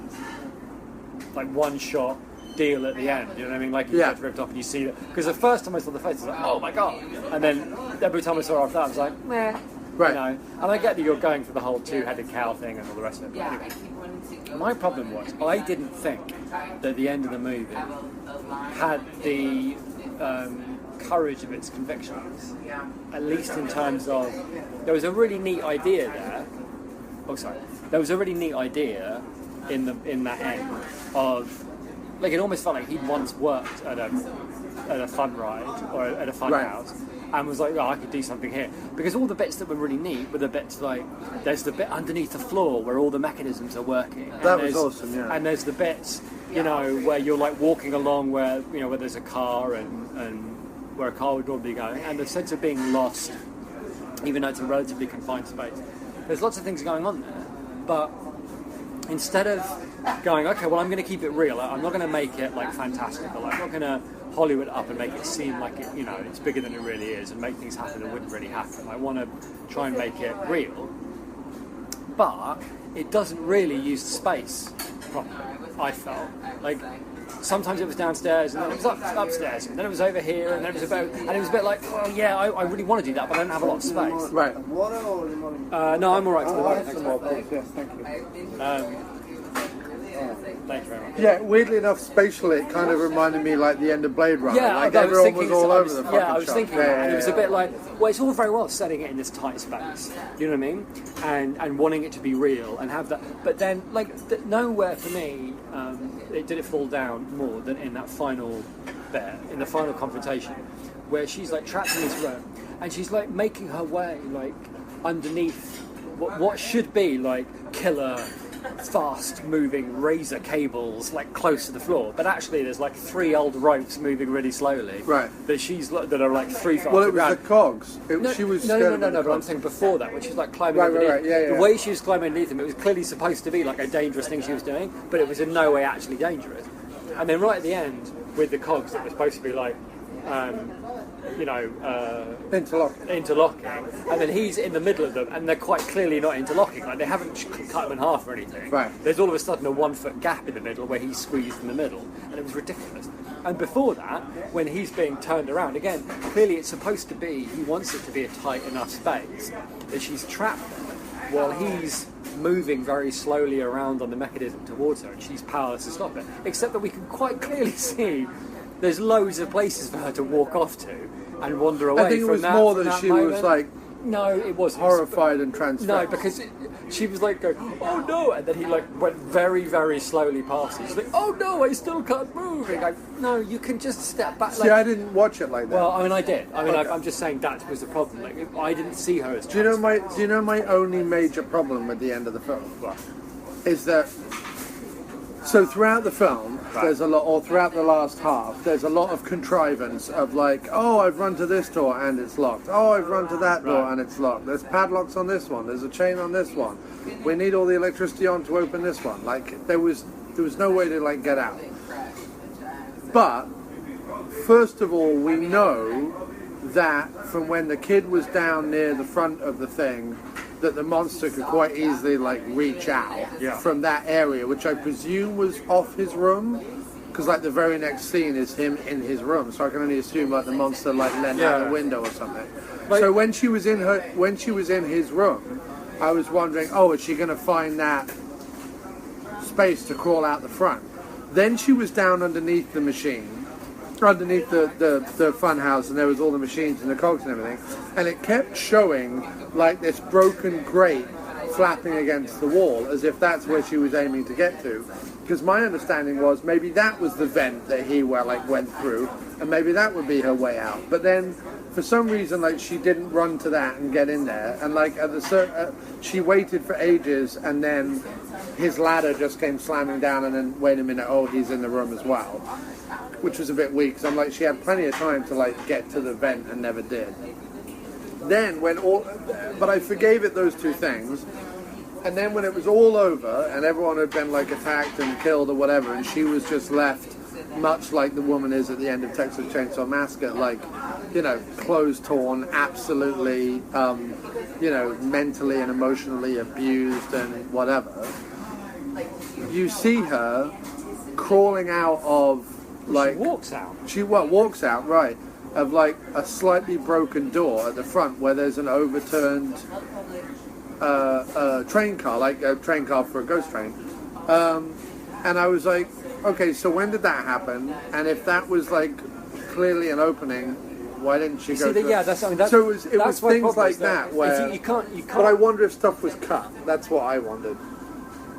like one shot deal at the end, you know what I mean? Like you get ripped off and you see it. Because the first time I saw the face, I was like, oh my god! And then every time I saw it after that, I was like, meh. Right. You know? And I get that you're going for the whole two-headed cow thing and all the rest of it. But anyway, my problem was I didn't think that the end of the movie had the courage of its convictions. At least in terms of there was a really neat idea there. Oh, sorry. There was a really neat idea in that end of. Like, it almost felt like he'd once worked at a fun ride or at a fun house and was like, oh, I could do something here. Because all the bits that were really neat were the bits like, there's the bit underneath the floor where all the mechanisms are working. That was awesome, yeah. And there's the bits, you know, where you're like walking along where, you know, where there's a car and where a car would normally be going. And the sense of being lost, even though it's a relatively confined space. There's lots of things going on there. But instead of going, okay, well, I'm going to keep it real. I'm not going to make it like fantastical. I'm not going to Hollywood up and make it seem like it, you know, it's bigger than it really is, and make things happen that wouldn't really happen. I want to try and make it real, but it doesn't really use the space properly. I felt like sometimes it was downstairs, and then it was upstairs, and then it was over here, and then it was a bit like, well, yeah, I really want to do that, but I don't have a lot of space. Right. No, I'm all right for the moment. Yes, thank you. Thank you very much. Yeah, weirdly enough, spatially, it kind of reminded me like the end of Blade Runner. Yeah, like I was everyone was thinking, all over the fucking I was shop. thinking that, and it was a bit like, well, it's all very well setting it in this tight space, you know what I mean, and wanting it to be real and have that, but then like nowhere for me, it did it fall down more than in that final bit, in the final confrontation, where she's like trapped in this room, and she's like making her way like underneath what should be like killer fast moving razor cables like close to the floor, but actually there's like 3 old ropes moving really slowly, right, that are like 3 feet well, off it was the cogs. She was no, but I'm saying before that, when she's like climbing underneath. Right, yeah. The way she was climbing underneath them, it was clearly supposed to be like a dangerous thing she was doing, but it was in no way actually dangerous. And then right at the end with the cogs, it was supposed to be like interlocking, and then he's in the middle of them, and they're quite clearly not interlocking. Like they haven't cut them in half or anything. Right. There's all of a sudden a 1 foot gap in the middle where he's squeezed in the middle, and it was ridiculous. And before that, when he's being turned around again, clearly it's supposed to be, he wants it to be a tight enough space that she's trapped there, while he's moving very slowly around on the mechanism towards her, and she's powerless to stop it. Except that we can quite clearly see there's loads of places for her to walk off to and wander away. I think it from was that, more from that she moment. was like, no, it wasn't horrified and transfixed. No, because she was like going, oh no, and then he like went very, very slowly past her. She's like, oh no, I still can't move. And like, no, you can just step back. See, I didn't watch it like that. Well, I mean, I did. I mean, Okay. I'm just saying that was the problem. Like, I didn't see her as. Do you know my only major problem with the end of the film? What? Is that so throughout the film, there's a lot, or throughout the last half, there's a lot of contrivance of like, oh, I've run to this door and it's locked. Oh, I've run to that door and it's locked. There's padlocks on this one. There's a chain on this one. We need all the electricity on to open this one. Like there was no way to like get out. But first of all, we know that from when the kid was down near the front of the thing, that the monster could quite easily like reach out from that area, which I presume was off his room, because like the very next scene is him in his room, so I can only assume like the monster like let out the window or something. So when she was in his room, I was wondering, oh, is she going to find that space to crawl out the front? Then she was down underneath the machine, underneath the funhouse, and there was all the machines and the cogs and everything, and it kept showing like this broken grate flapping against the wall, as if that's where she was aiming to get to. Because my understanding was maybe that was the vent that he went through, and maybe that would be her way out. But then for some reason, like, she didn't run to that and get in there, and like she waited for ages, and then his ladder just came slamming down, and then wait a minute, oh, he's in the room as well, which was a bit weak. Because I'm like, she had plenty of time to like get to the vent and never did. Then but I forgave it those two things, and then when it was all over and everyone had been like attacked and killed or whatever, and she was just left much like the woman is at the end of Texas Chainsaw Massacre, like, you know, clothes torn, absolutely, you know, mentally and emotionally abused and whatever. You see her crawling out of, like... She walks out. Walks out, right, of like a slightly broken door at the front where there's an overturned train car, like a train car for a ghost train. And I was like, okay, so when did that happen? And if that was like clearly an opening, why didn't she go? So it was things like that where you can't. But I wonder if stuff was cut. That's what I wondered.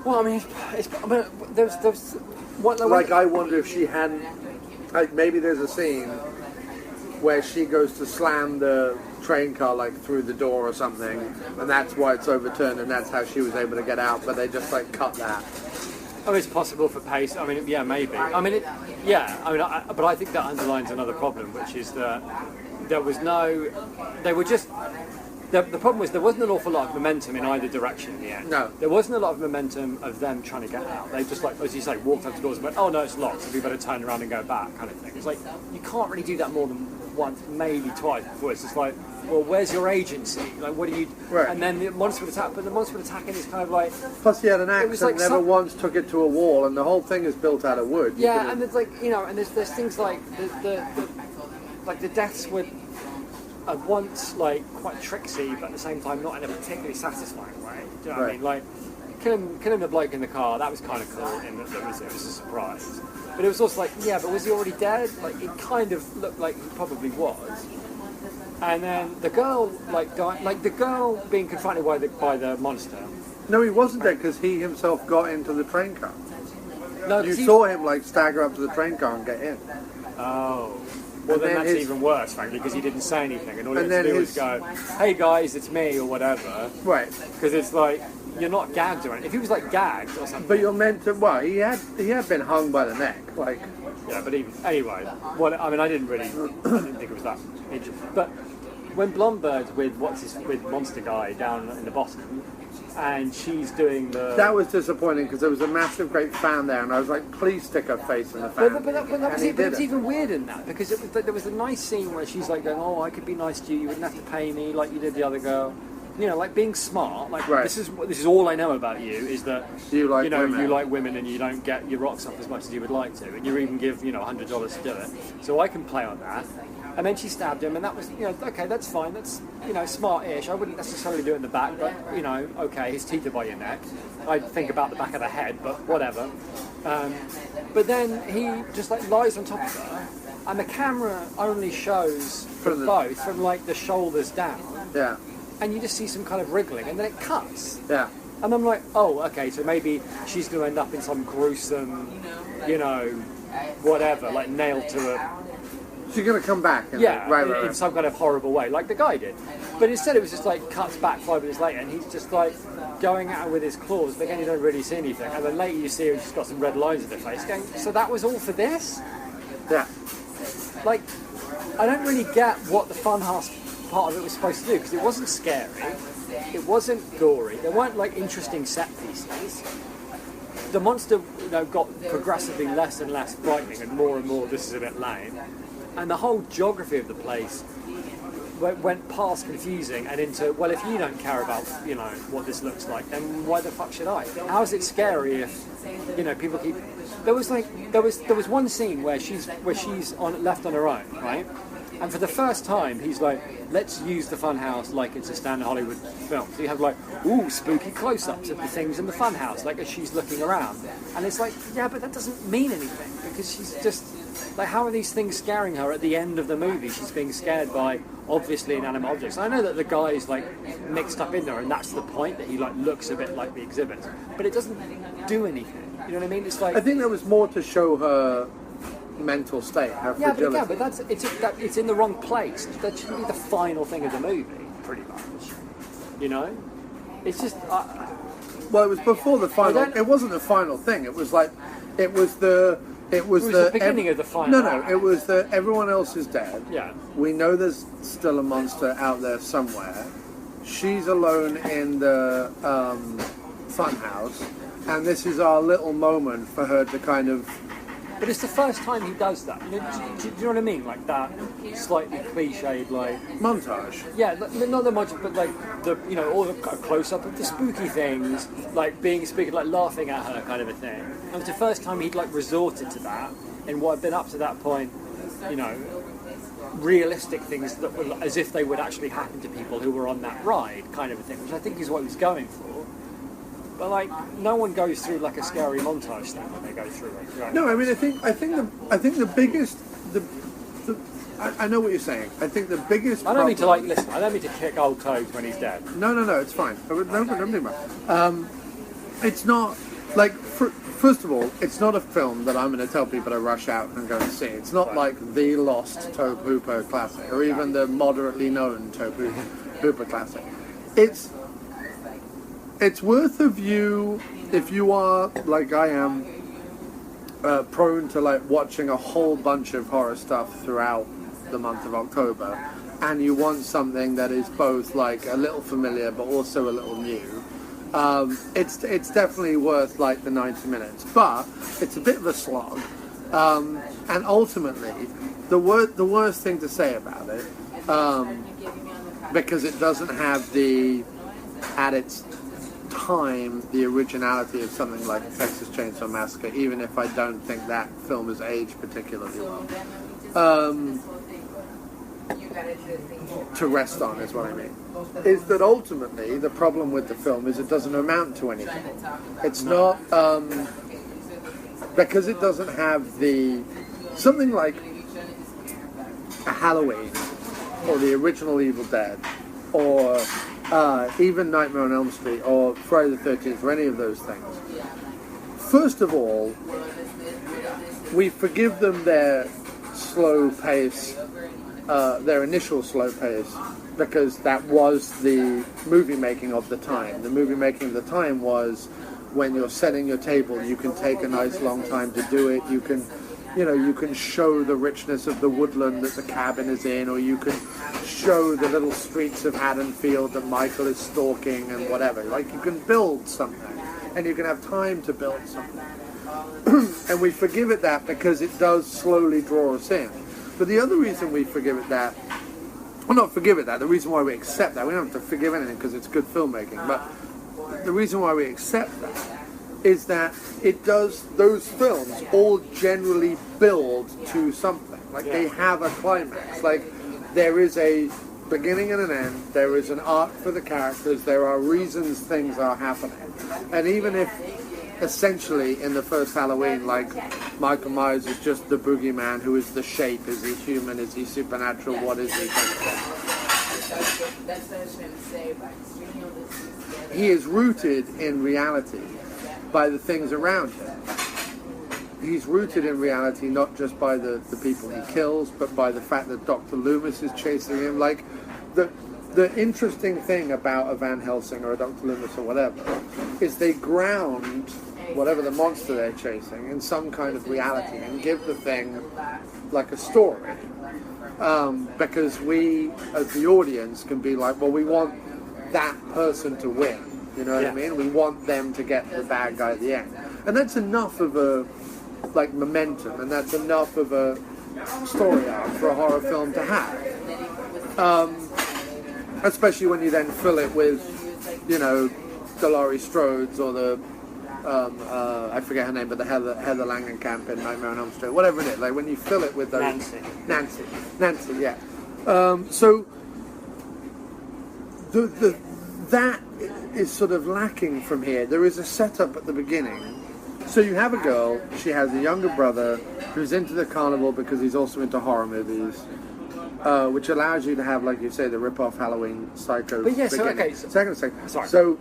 Well, I mean, there's I wonder if she hadn't. Like maybe there's a scene where she goes to slam the train car like through the door or something, and that's why it's overturned, and that's how she was able to get out. But they just like cut that. Oh, it's possible for pace. I mean, yeah, maybe. I mean, but I think that underlines another problem, which is that there was no. They were just. The problem was there wasn't an awful lot of momentum in either direction in the end. No. There wasn't a lot of momentum of them trying to get out. They just, like, as you say, walked up to doors and went, oh no, it's locked, so we better turn around and go back, kind of thing. It's like, you can't really do that more than once, maybe twice before. It's just like, well, where's your agency? Like, what do you... Right. And then the monster would attack, but the monster would attack and it's kind of like... Plus he had an axe and never once took it to a wall, and the whole thing is built out of wood. Yeah, and it's like, you know, and there's things like the deaths were once like quite tricksy, but at the same time not in a particularly satisfying way. Do you know what I mean? Like killing the bloke in the car, that was kind of cool, in that it was a surprise. But it was also like, yeah, but was he already dead? Like, it kind of looked like he probably was. And then the girl, like, died, like the girl being confronted by the monster. No, he wasn't dead because he himself got into the train car. No, you saw him, like, stagger up to the train car and get in. Oh. Well, then that's even worse, frankly, because he didn't say anything, and all he had to do was go, "Hey guys, it's me," or whatever. Right. Because it's like, you're not gagged or anything. If he was like gagged or something. But you're meant to. Well, he had been hung by the neck, like. Yeah, but even anyway. Well, I mean, I didn't think it was that injured. But when Blomberg's with Monster Guy down in the bottom, and she's doing the. That was disappointing because there was a massive, great fan there, and I was like, "Please stick her face in the fan." But that was even weird in that, because there was a nice scene where she's like going, "Oh, I could be nice to you. You wouldn't have to pay me like you did the other girl." You know, like being smart. Like right. this is all I know about you is that you like you like women and you don't get your rocks up as much as you would like to, and you even give $100 to do it. So I can play on that. And then she stabbed him, and that was okay. That's fine. That's smart-ish. I wouldn't necessarily do it in the back, but okay. His teeth are by your neck. I'd think about the back of the head, but whatever. But then he just like lies on top of her, and the camera only shows both from like the shoulders down. Yeah. And you just see some kind of wriggling, and then it cuts. Yeah. And I'm like, oh, okay, so maybe she's going to end up in some gruesome, whatever, like nailed to a... She's going to come back. In some kind of horrible way, like the guy did. But instead it was just like cuts back 5 minutes later, and he's just like going at her with his claws, but again you don't really see anything. And then later you see her, she's got some red lines in her face, going, so that was all for this? Yeah. Like, I don't really get what the funhouse part of it was supposed to do, because it wasn't scary, it wasn't gory, there weren't like interesting set pieces. The monster got progressively less and less frightening, and more this is a bit lame, and the whole geography of the place went past confusing and into, well, if you don't care about what this looks like, then why the fuck should I? How is it scary if people keep... There was one scene where she's left on her own, right? And for the first time, he's like, let's use the funhouse like it's a standard Hollywood film. So you have like, ooh, spooky close-ups of the things in the funhouse, like as she's looking around. And it's like, yeah, but that doesn't mean anything, because she's just, like, how are these things scaring her at the end of the movie? She's being scared by, obviously, inanimate objects. And I know that the guy's, like, mixed up in there, and that's the point, that he, like, looks a bit like the exhibits. But it doesn't do anything. You know what I mean? It's like... I think there was more to show her mental state, her fragility. But it's in the wrong place. That shouldn't be the final thing of the movie, pretty much. It's just. Well, it was before the final. It wasn't the final thing. It was like, it was the beginning of the final. No, it was the everyone else is dead. Yeah. We know there's still a monster out there somewhere. She's alone in the funhouse, and this is our little moment for her to kind of. But it's the first time he does that. Do you know what I mean? Like that slightly cliched, like montage. Yeah, not that much, but like all the close up of the spooky things, like being spooky, like laughing at her, kind of a thing. And it's the first time he'd like resorted to that in what had been up to that point, realistic things that were as if they would actually happen to people who were on that ride, kind of a thing, which I think is what he was going for. But like, no one goes through like a scary montage thing when they go through it. Right? No, I mean, I think the biggest. I know what you're saying. I think the biggest. I don't mean to listen. I don't mean to kick old Toad when he's dead. No, it's fine. It's not like. First of all, it's not a film that I'm going to tell people to rush out and go and see. It's not like the lost tobe-hooper classic, or even the moderately known tobe-hooper classic. It's worth a view if you are, like I am, prone to like watching a whole bunch of horror stuff throughout the month of October, and you want something that is both like a little familiar but also a little new. It's definitely worth like the 90 minutes, but it's a bit of a slog. And ultimately, the worst thing to say about it, because it doesn't have at its time the originality of something like Texas Chainsaw Massacre, even if I don't think that film has aged particularly well. to rest on, is what I mean. Is that ultimately the problem with the film is it doesn't amount to anything. It's not because it doesn't have something like a Halloween or the original Evil Dead or even Nightmare on Elm Street or Friday the 13th or any of those things. First of all, we forgive them their slow pace, their initial slow pace, because that was the movie making of the time. The movie making of the time was when you're setting your table, you can take a nice long time to do it. You can show the richness of the woodland that the cabin is in, or you can show the little streets of Haddonfield that Michael is stalking and whatever. Like, you can build something, and you can have time to build something. And we forgive it that because it does slowly draw us in. But the other reason we forgive it that, well, not forgive it that, the reason why we accept that, we don't have to forgive anything because it's good filmmaking, but the reason why we accept that is that it does, those films all generally build to something. Like, they have a climax. Like, there is a beginning and an end, there is an arc for the characters, there are reasons things are happening. And even if essentially in the first Halloween, like, Michael Myers is just the boogeyman, who is the shape, is he human, is he supernatural, what is he? He is rooted in reality by the things around him. He's rooted in reality not just by the people he kills, but by the fact that Dr. Loomis is chasing him. Like, the interesting thing about a Van Helsing or a Dr. Loomis or whatever is they ground whatever the monster they're chasing in some kind of reality and give the thing like a story. Because we, as the audience, can be like, well, we want that person to win. You know what I mean? We want them to get the bad guy at the end. And that's enough of a, like, momentum, and that's enough of a story arc for a horror film to have. Especially when you then fill it with, you know, the Laurie Strodes or the, I forget her name, but the Heather Langenkamp in Nightmare on Elm Street, whatever it is. Like, when you fill it with those... Nancy, yeah. So, that is sort of lacking from here. There is a setup at the beginning. So you have a girl, she has a younger brother who's into the carnival because he's also into horror movies, which allows you to have, like you say, the rip-off Halloween Psycho beginning. Second. Sorry. So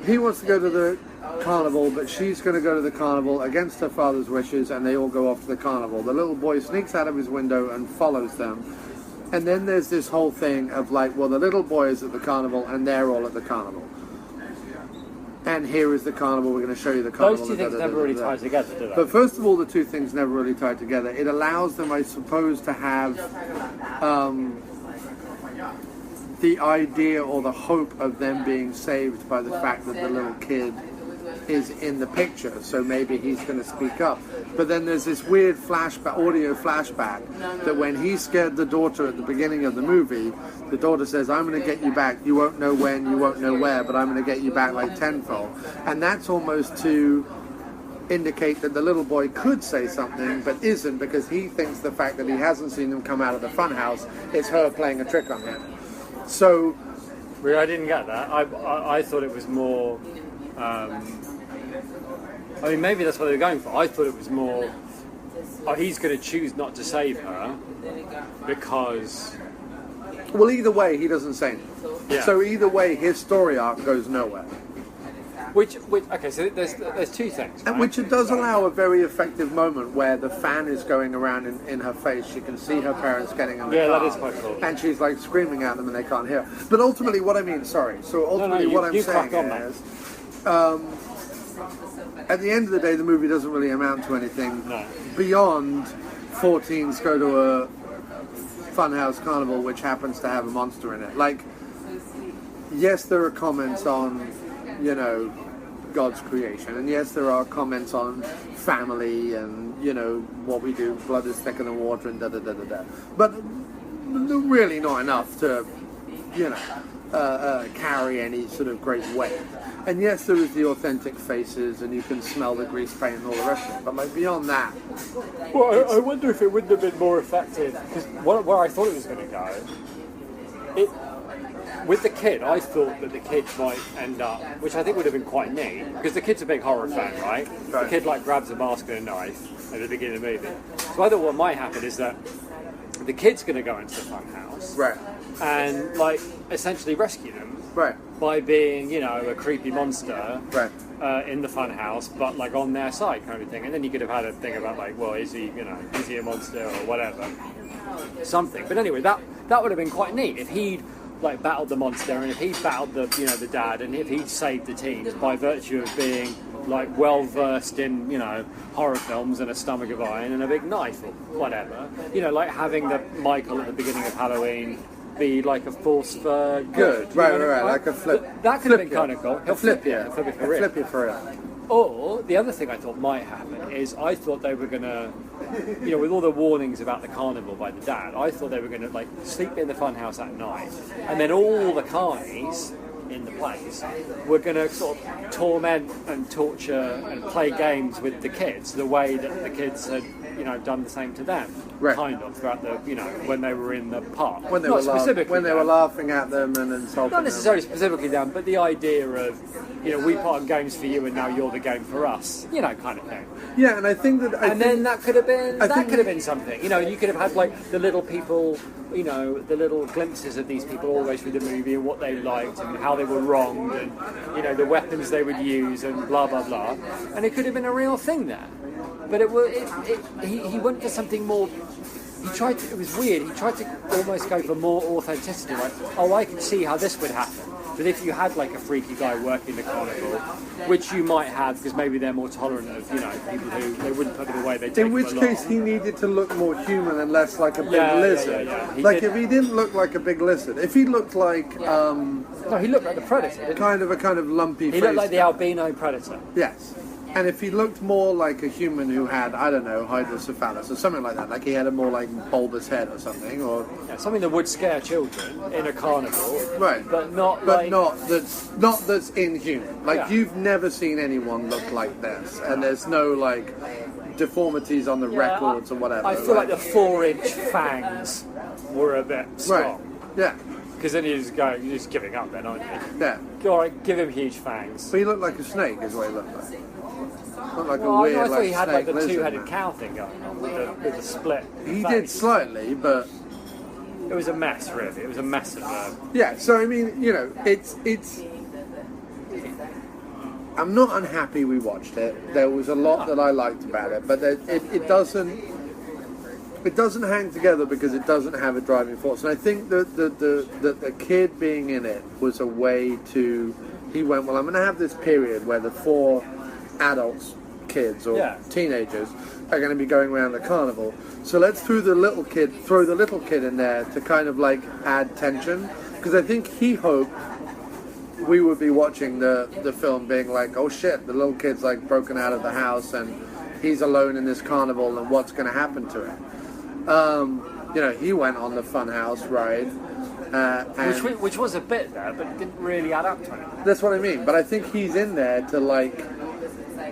he wants to go to the carnival, but she's going to go to the carnival against her father's wishes, and they all go off to the carnival. The little boy sneaks out of his window and follows them. And then there's this whole thing of, like, well, the little boy is at the carnival and they're all at the carnival. And here is the carnival, we're going to show you the carnival. Those two things never really tie together, do they? But first of all, the two things never really tie together. It allows them, I suppose, to have the idea or the hope of them being saved by the fact that the little kid is in the picture, so maybe he's going to speak up. But then there's this weird audio flashback that when he scared the daughter at the beginning of the movie, the daughter says, I'm going to get you back, you won't know when, you won't know where, but I'm going to get you back like tenfold. And that's almost to indicate that the little boy could say something, but isn't, because he thinks the fact that he hasn't seen them come out of the funhouse is her playing a trick on him. So... Really, I didn't get that. I thought it was more... I mean, maybe that's what they were going for. I thought it was more, oh, he's going to choose not to save her because... Well, either way, he doesn't say anything. Yeah. So either way, his story arc goes nowhere. Which okay, so there's two things. Right? And which it does allow a very effective moment where the fan is going around in her face. She can see her parents getting in the car. Yeah, that is quite cool. And she's like screaming at them and they can't hear. But ultimately, what I mean, what I'm saying is... at the end of the day, the movie doesn't really amount to anything beyond 14s go to a funhouse carnival which happens to have a monster in it. Like, yes, there are comments on, you know, God's creation, and yes, there are comments on family and, you know, what we do, blood is thicker than water and da-da-da-da-da. But really not enough to, you know... carry any sort of great weight. And yes, there is the authentic faces, and you can smell the grease paint and all the rest of it. But like beyond that, well, I wonder if it wouldn't have been more effective, because where I thought it was going to go, with the kid, I thought that the kid might end up, which I think would have been quite neat, because the kid's a big horror fan, right? The kid like grabs a mask and a knife at the beginning of the movie. So I thought what might happen is that the kid's going to go into the funhouse, right, and like essentially rescue them, right, by being, you know, a creepy monster, right, in the funhouse, but like on their side kind of thing. And then you could have had a thing about like, well, is he a monster or whatever, something. But anyway, that would have been quite neat if he'd like battled the monster, and if he'd battled the the dad, and if he'd saved the teens by virtue of being like well versed in horror films and a stomach of iron and a big knife or whatever, like having the Michael at the beginning of Halloween be like a force for good. Right, like a flip. That could have been kind of cool. He'll flip you. He'll flip you for real. Or the other thing I thought might happen is I thought they were gonna, with all the warnings about the carnival by the dad, I thought they were gonna like sleep in the funhouse at night, and then all the carnies in the place were gonna sort of torment and torture and play games with the kids the way that the kids had done the same to them, kind of throughout the when they were in the park. When they were laughing at them and insulting them. Not necessarily specifically them, but the idea of we put on games for you and now you're the game for us, kind of thing. Yeah, and I think that then that could have been something. You could have had like the little people, the little glimpses of these people all the way through the movie and what they liked and how they were wronged and the weapons they would use and blah blah blah. And it could have been a real thing there. But he went for something more. It was weird. He tried to almost go for more authenticity. Like, I can see how this would happen. But if you had like a freaky guy working the carnival, which you might have because maybe they're more tolerant of people who they wouldn't put them away. They take in which case he needed to look more human and less like a big lizard. If he didn't look like a big lizard, if he looked like no, he looked like the predator. Kind of lumpy. He looked like the albino predator. Yes. And if he looked more like a human who had, I don't know, hydrocephalus or something like that, like he had a more like bulbous head or something, or something that would scare children in a carnival, right? But not that's inhuman. Like you've never seen anyone look like this, and there's no like deformities on the records or whatever. I feel like the 4-inch fangs were a bit strong. Right. Yeah. Because then you're just giving up then, aren't you? Yeah. All right, give him huge fangs. But he looked like a snake, is what he looked like. Not like I thought he had like the two-headed cow thing going on with the split. He did slightly, but it was a mess, really. It was a mess of yeah. So I mean, it's. I'm not unhappy we watched it. There was a lot that I liked about it, but it doesn't hang together because it doesn't have a driving force. And I think that the kid being in it was a way to. He went, well, I'm going to have this period where the 4 adults, kids or teenagers are going to be going around the carnival. So let's throw the little kid in there to kind of like add tension, because I think he hoped we would be watching the film being like, oh shit, the little kid's like broken out of the house and he's alone in this carnival and what's going to happen to him. He went on the funhouse ride. Which was a bit there, but it didn't really add up to anything. That's what I mean. But I think he's in there to like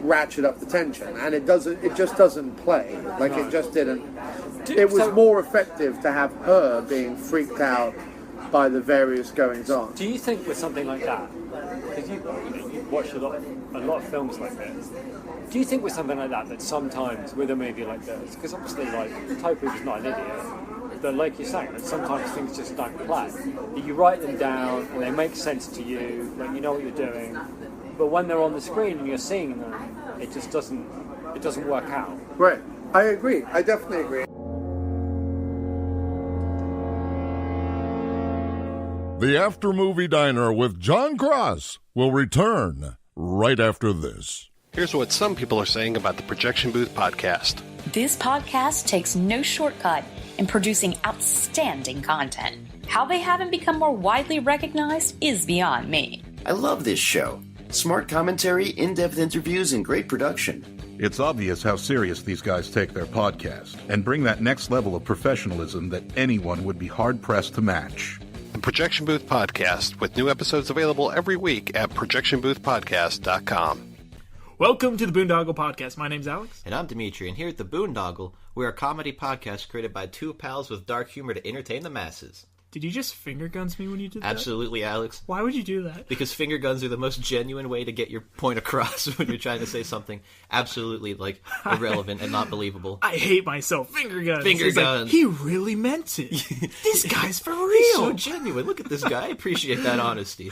ratchet up the tension, and it just doesn't play. Like it just didn't. It was more effective to have her being freaked out by the various goings on. Do you think with something like that, because you watch a lot of films like this, do you think with something like that sometimes with a movie like this, because obviously like tobe-hooper's not an idiot, but like you're saying, that sometimes things just don't play. You write them down and they make sense to you, like you know what you're doing, but when they're on the screen and you're seeing them, it just doesn't work out. Right. I agree. I definitely agree. The After Movie Diner with Jon Cross will return right after this. Here's what some people are saying about the Projection Booth podcast. This podcast takes no shortcut in producing outstanding content. How they haven't become more widely recognized is beyond me. I love this show. Smart commentary, in-depth interviews, and great production. It's obvious how serious these guys take their podcast and bring that next level of professionalism that anyone would be hard-pressed to match. The Projection Booth Podcast, with new episodes available every week at projectionboothpodcast.com. Welcome to the Boondoggle Podcast. My name's Alex. And I'm Dimitri, and here at the Boondoggle, we're a comedy podcast created by two pals with dark humor to entertain the masses. Did you just finger guns me when you did that? Absolutely, Alex. Why would you do that? Because finger guns are the most genuine way to get your point across when you're trying to say something absolutely, irrelevant and not believable. I hate myself. Finger guns. Finger guns. He really meant it. This guy's for real. He's so genuine. Look at this guy. I appreciate that honesty.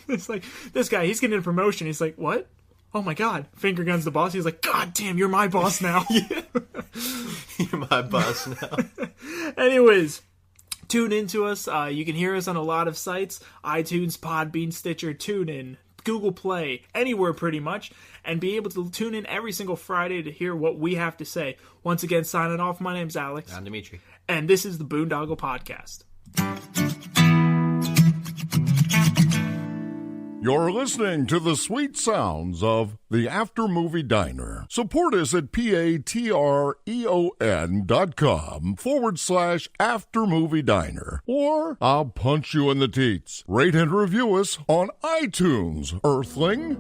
It's like, this guy, he's getting a promotion. He's like, what? Oh my god, finger guns the boss. He's like, God damn, you're my boss now. You're my boss now. Anyways, tune into us. You can hear us on a lot of sites: iTunes, Podbean, Stitcher, TuneIn, Google Play, anywhere pretty much, and be able to tune in every single Friday to hear what we have to say. Once again, signing off, my name's Alex. I'm Dimitri. And this is the Boondoggle Podcast. You're listening to the sweet sounds of the After Movie Diner. Support us at patreon.com/After Movie Diner. Or I'll punch you in the teats. Rate and review us on iTunes, Earthling.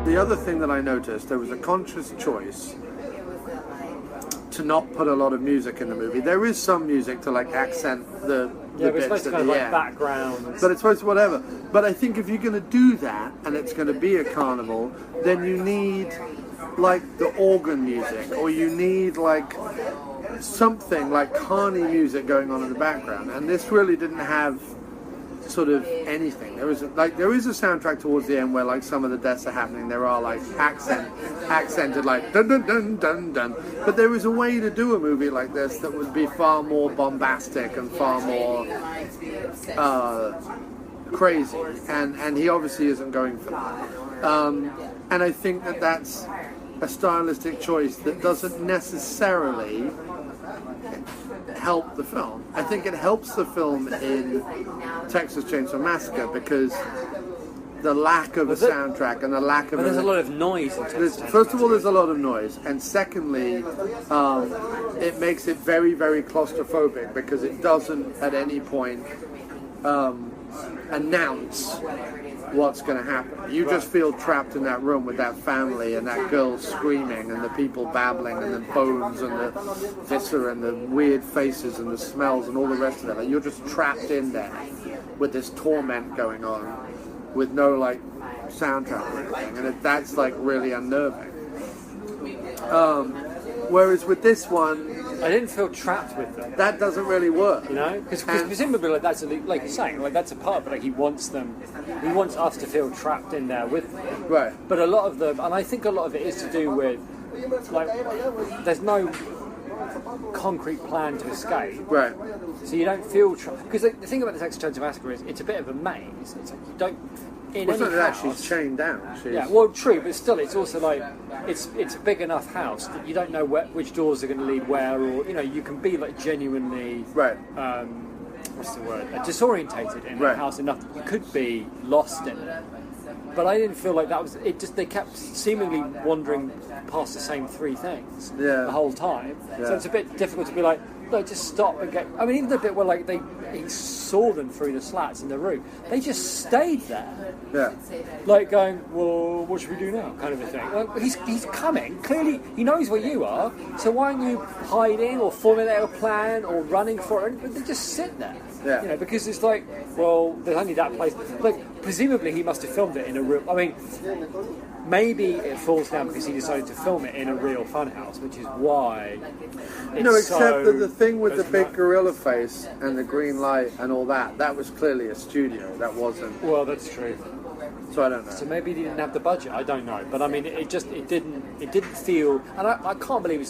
The other thing that I noticed, there was a conscious choice to not put a lot of music in the movie. There is some music to accent the but it's bits supposed to at be the end. background. But it's supposed to whatever. But I think if you're going to do that and it's going to be a carnival, then you need the organ music, or you need something like carni music going on in the background. And this really didn't have sort of anything. There is a soundtrack towards the end where some of the deaths are happening. There are accented dun dun dun dun dun. But there is a way to do a movie like this that would be far more bombastic and far more crazy. And he obviously isn't going for that. And I think that that's a stylistic choice that doesn't necessarily help the film. I think it helps the film in Texas Chainsaw Massacre because the lack of a soundtrack and the lack of... But there's a lot of noise. First of all, there's a lot of noise. And secondly, it makes it very, very claustrophobic because it doesn't at any point announce what's going to happen. You just feel trapped in that room with that family and that girl screaming and the people babbling and the bones and the viscera and the weird faces and the smells and all the rest of it. You're just trapped in there with this torment going on with no soundtrack or anything, and that's really unnerving. Whereas with this one, I didn't feel trapped with them. That doesn't really work, because presumably that's like you're saying, that's a part, but he wants us to feel trapped in there with them. Right. But a lot of them, and I think a lot of it is to do with there's no concrete plan to escape. Right. So you don't feel because the thing about the Texas Chainsaw Massacre is it's a bit of a maze. It's you don't. It's not that she's chained down. Yeah, well, true, but still, it's also it's a big enough house that you don't know which doors are going to lead where, or you can be genuinely what's the word? Disorientated in a house enough that you could be lost in it. But I didn't feel like that was it. Just they kept seemingly wandering past the same three things the whole time. Yeah. So it's a bit difficult to be no, just stop and get. I mean, even the bit where he saw them through the slats in the roof, they just stayed there. Yeah. Going, well, what should we do now? Kind of a thing. He's coming. Clearly, he knows where you are. So why aren't you hiding or formulating a plan or running for it? But they just sit there. Yeah. Because it's well, there's only that place. Presumably he must have filmed it in a room. I mean, maybe it falls down because he decided to film it in a real funhouse, which is why. Except that the thing with the big gorilla face and the green light and all that was clearly a studio. That wasn't. Well, that's true. So I don't know. So maybe he didn't have the budget. I don't know. But I mean, it didn't feel. And I can't believe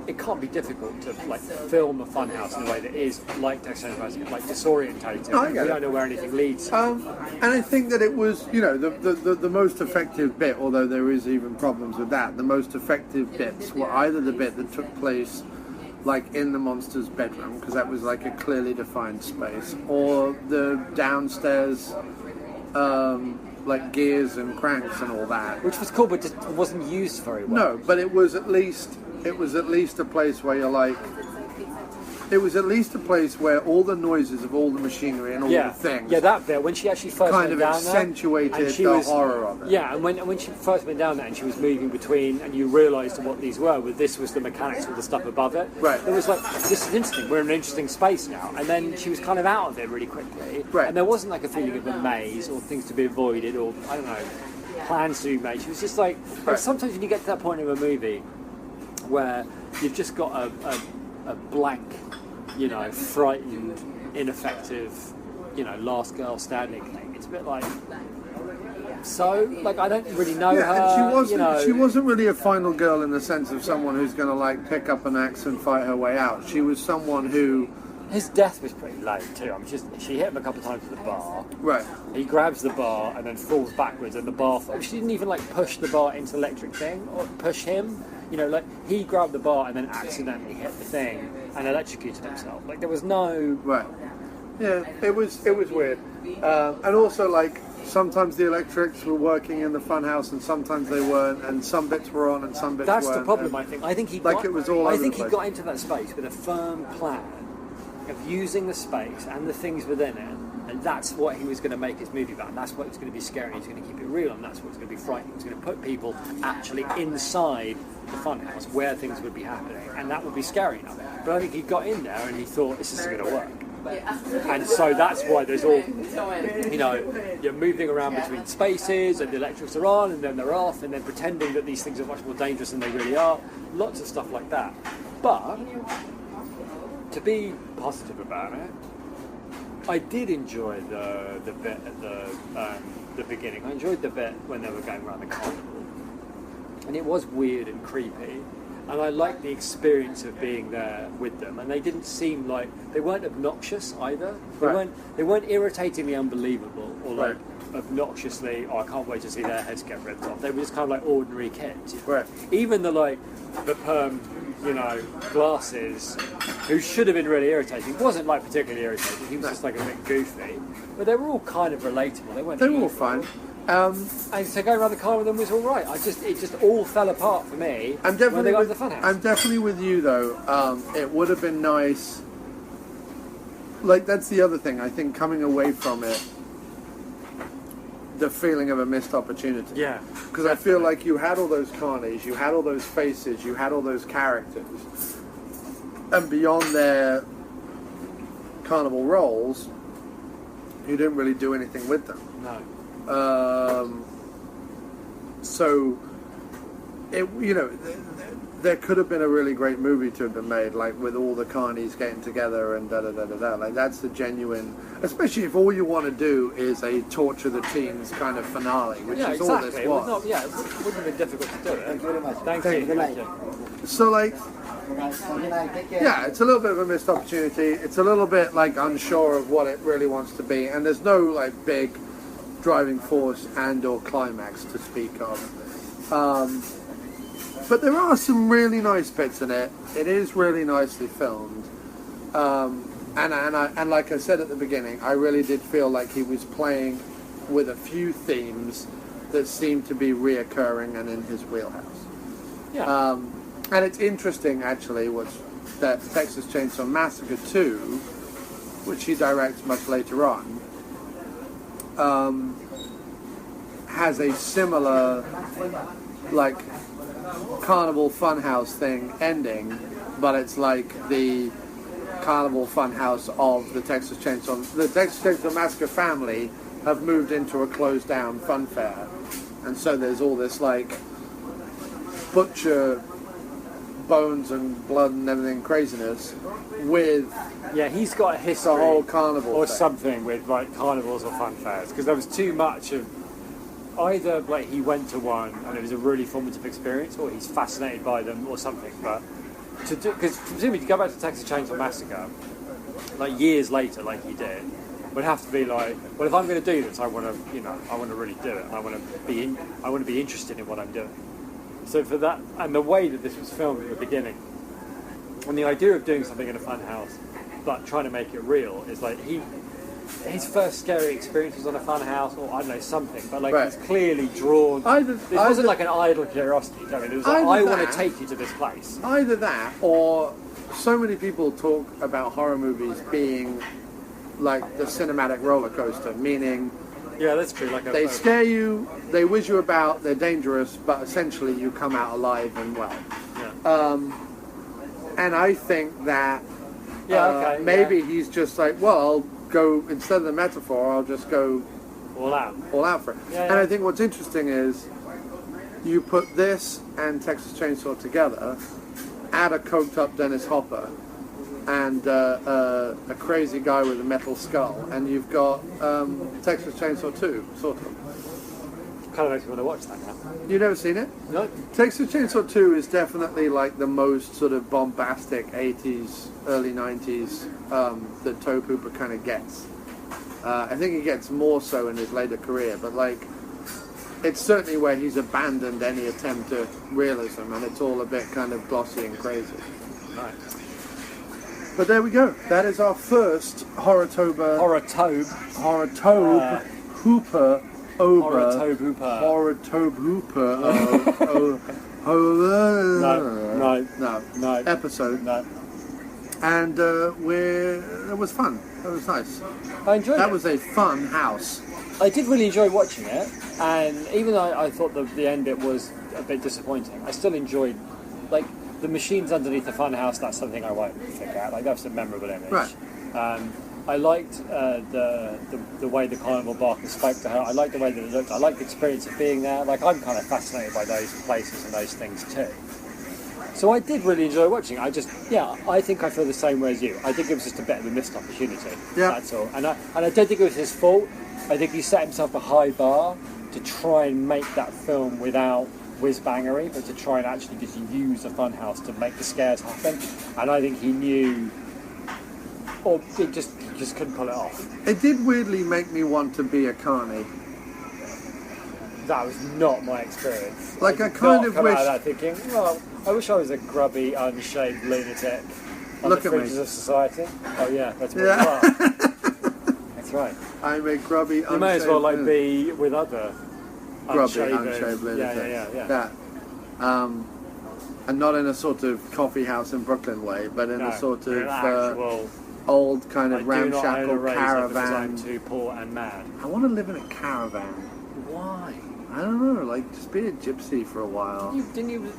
it can't be difficult to film a funhouse in a way that is like Texas Chainsaw Massacre, disorientating. No, I get we it. don't know where anything leads. And I think that it was, the most effective bit, although there is even problems with that, the most effective bits were either the bit that took place in the monster's bedroom, because that was a clearly defined space, or the downstairs gears and cranks and all that. Which was cool, but just wasn't used very well. No, but it was at least a place where you're it was at least a place where all the noises of all the machinery and all the things. Yeah, that bit when she actually first kind went of down accentuated there, and she the was, horror of it. Yeah, and when she first went down there and she was moving between, and you realised what these were, this was the mechanics with the stuff above it. Right. It was like, this is interesting. We're in an interesting space now, and then she was kind of out of it really quickly. Right. And there wasn't like a feeling of a maze or things to be avoided or I don't know, plans to be made. She was just like sometimes when you get to that point in a movie where you've just got a blank, you know, frightened, ineffective, you know, last girl standing thing. It's a bit like, so, like, I don't really know her. And she wasn't really a final girl in the sense of someone who's going to, like, pick up an axe and fight her way out. She was someone who... His death was pretty low, too. I mean, she hit him a couple of times with the bar. Right. He grabs the bar and then falls backwards and the bar... She didn't even, like, push the bar into the electric thing or push him. You know, like, he grabbed the bar and then accidentally hit the thing and electrocuted himself. Like, there was no... Right. Yeah, it was weird. And also, like, sometimes the electrics were working in the funhouse and sometimes they weren't, and some bits were on and some bits weren't. That's the problem, I think. I think he got into that space with a firm plan of using the space and the things within it, and that's what he was going to make his movie about, and that's what it's going to be scary, he's going to keep it real, and that's what's going to be frightening. He's going to put people actually inside the funhouse where things would be happening, and that would be scary enough. But I think he got in there and he thought, this isn't going to work. And so that's why there's all, you know, you're moving around between spaces and the electrics are on and then they're off and then pretending that these things are much more dangerous than they really are. Lots of stuff like that. But to be positive about it, I did enjoy the bit at the beginning. I enjoyed the bit when they were going around the carnival, and it was weird and creepy. And I liked the experience of being there with them, and they didn't seem like they weren't obnoxious either. They weren't irritatingly unbelievable or like obnoxiously. Oh, I can't wait to see their heads get ripped off. They were just kind of like ordinary kids. Right. Even the perm, you know, glasses, who should have been really irritating, wasn't like particularly irritating. He was just like a bit goofy, but they were all kind of relatable. They were all fine. And so going around the car with them was all right. It just all fell apart for me when they got to the funhouse. I'm definitely with you though. It would have been nice. Like, that's the other thing. I think coming away from it, the feeling of a missed opportunity. Yeah. Because I feel like you had all those carnies, you had all those faces, you had all those characters, and beyond their carnival roles, you didn't really do anything with them. No. So, there could have been a really great movie to have been made, like with all the carnies getting together and da-da-da-da-da. Like, that's the genuine, especially if all you want to do is a torture the teens kind of finale, which is all this was. It wouldn't have been difficult to do it. Thank you very much. Thank you. Thank you. So, like, yeah, it's a little bit of a missed opportunity. It's a little bit, like, unsure of what it really wants to be, and there's no, like, big driving force and or climax to speak of. But there are some really nice bits in it. It is really nicely filmed. And like I said at the beginning, I really did feel like he was playing with a few themes that seemed to be reoccurring and in his wheelhouse. Yeah. And it's interesting, actually, that Texas Chainsaw Massacre 2, which he directs much later on, has a similar, like, Carnival Funhouse thing ending, but it's like the Carnival Funhouse of the Texas Chainsaw Massacre family have moved into a closed down fun fair, and so there's all this like butcher bones and blood and everything craziness with he's got a history, the whole carnival or thing. Something with like carnivals or fun fairs, because there was too much of either like he went to one and it was a really formative experience, or he's fascinated by them or something. But to do, because presumably to go back to Texas Chainsaw Massacre like years later, like he did, would have to be like, well, if I'm going to do this, I want to really do it. I want to be interested in what I'm doing. So for that, and the way that this was filmed at the beginning, and the idea of doing something in a fun house, but trying to make it real, is like his first scary experience was on a fun house, or I don't know, something, but like he's clearly drawn. This wasn't like an idle curiosity. I mean, it was like, I want to take you to this place. Either that, or so many people talk about horror movies being like the cinematic roller coaster, meaning yeah, that's true. Like they scare you, they whiz you about, they're dangerous, but essentially you come out alive and well. Yeah. And I think that maybe he's just like, well, I'll go, instead of the metaphor, I'll just go all out for it. Yeah, and I think what's interesting is you put this and Texas Chainsaw together, add a coked up Dennis Hopper and a crazy guy with a metal skull, and you've got Texas Chainsaw 2, sort of. Kind of makes me want to watch that now. You've never seen it? No. Texas Chainsaw 2 is definitely like the most sort of bombastic 80s, early 90s that tobe-hooper kind of gets. I think he gets more so in his later career, but like it's certainly where he's abandoned any attempt at realism, and it's all a bit kind of glossy and crazy. Right. But there we go. That is our first Horrotober. Horrotobe. Hooper. Horrotobe-hooper. No. Episode. No. And it was fun. It was nice. I enjoyed it. That was a fun house. I did really enjoy watching it, and even though I thought the end bit was a bit disappointing, I still enjoyed, like, the machines underneath the funhouse. That's something I won't forget. Like, that's a memorable image. Right. I liked the way the carnival barker spoke to her. I liked the way that it looked. I liked the experience of being there. Like, I'm kind of fascinated by those places and those things too. So I did really enjoy watching. I think I feel the same way as you. I think it was just a bit of a missed opportunity. Yeah. That's all. And I don't think it was his fault. I think he set himself a high bar to try and make that film without whiz-bangery, but to try and actually just use a funhouse to make the scares happen. And I think he knew, or it just couldn't pull it off. It did weirdly make me want to be a carni. That was not my experience. Like, I kind of come wish. Out of that thinking, well, I wish I was a grubby, unshaved lunatic on Look the at me. fringes of society. Oh yeah, that's what you are. That's right. I'm a grubby, unshaved. You may as well like be with other grubby, unshaved lunatics. Yeah. And not in a sort of coffee house in Brooklyn way, but in a sort of actual, old kind of ramshackle I do not own a razor caravan. because I'm too poor and mad. I want to live in a caravan. Why? I don't know, like, just be a gypsy for a while. Didn't you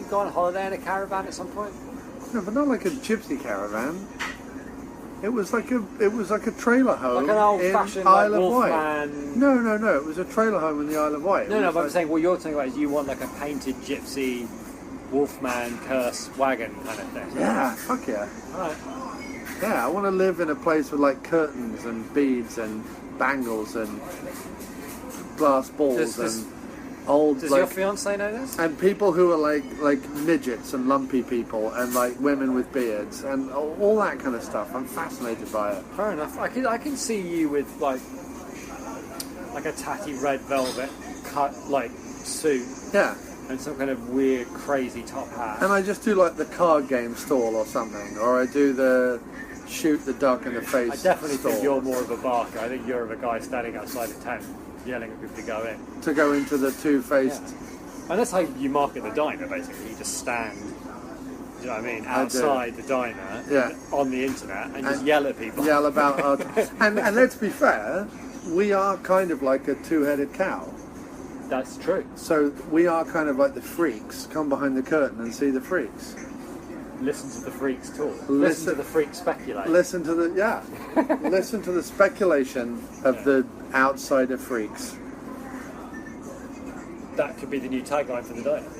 go on holiday in a caravan at some point? No, but not like a gypsy caravan. It was like a trailer home. Like an old-fashioned Isle of Wolfman. Wight. No. It was a trailer home in the Isle of Wight. No, but I'm saying what you're talking about is you want like a painted gypsy Wolfman curse wagon kind of thing. Yeah, fuck yeah. Alright. Yeah, I want to live in a place with like curtains and beads and bangles and glass balls and old. Does like, your fiance know this? And people who are like midgets and lumpy people and like women with beards and all that kind of stuff. I'm fascinated by it. Fair enough. I can see you with like a tatty red velvet cut like suit. Yeah. And some kind of weird crazy top hat. And I just do like the card game stall or something, or I do the shoot the duck in the face. I definitely stall. think you're more of a barker. I think you're of a guy standing outside a tent yelling at people to go in. To go into the two-faced... Yeah. And that's how you market the diner, basically. You just stand, do you know what I mean, outside the diner on the internet and just yell at people. Yell about... and let's be fair, we are kind of like a two-headed cow. That's true. So we are kind of like the freaks. Come behind the curtain and see the freaks. Listen to the freaks talk. Listen to the freaks speculate. Listen to the listen to the speculation of the outsider freaks. That could be the new tagline for the diner.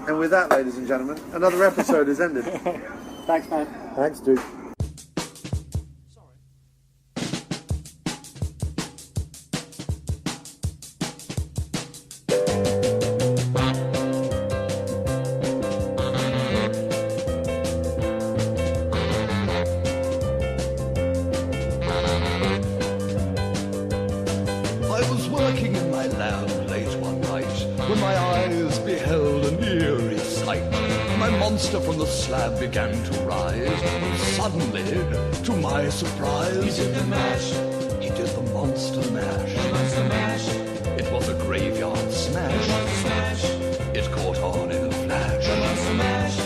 And with that, ladies and gentlemen, another episode is ended. Thanks, man. Thanks, dude. From the slab began to rise. Suddenly, to my surprise, he did the mash. He did the monster mash. The monster mash. It was a graveyard smash. The monster smash. It caught on in a flash. The monster mash.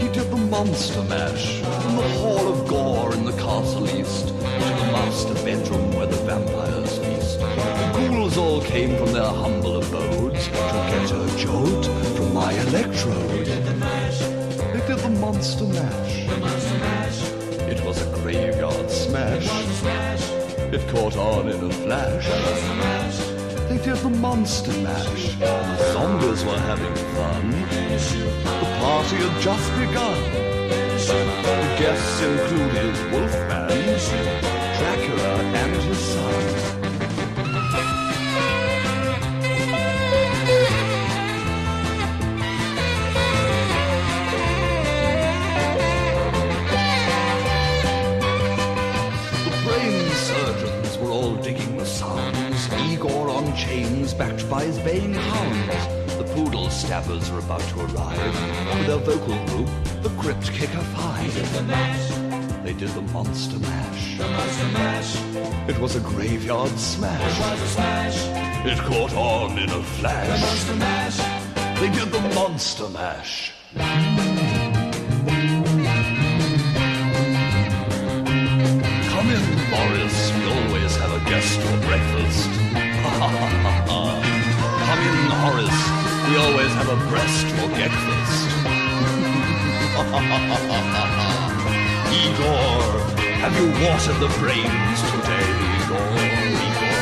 He did monster mash. From the hall of gore in the castle east to the master bedroom where the vampires feast. The ghouls all came from their humble abodes to get a jolt from my electrode. They did the monster mash. It was a graveyard smash. It caught on in a flash. They did the monster mash. The zombies were having fun. The party had just begun. The guests included Wolfman, Dracula, and his son. The brain surgeons were all digging the sounds. Igor on chains, backed by his baying hounds. The poodle stabbers were about to arrive with their vocal group, the Crypt Kicker 5. They did the monster mash. It was a graveyard smash. It caught on in a flash. They did the monster mash. Come in, Morris. We always have a guest for breakfast. Come in, Horace. We always have a breast for breakfast. Igor, have you watered the brains today, Igor? Igor?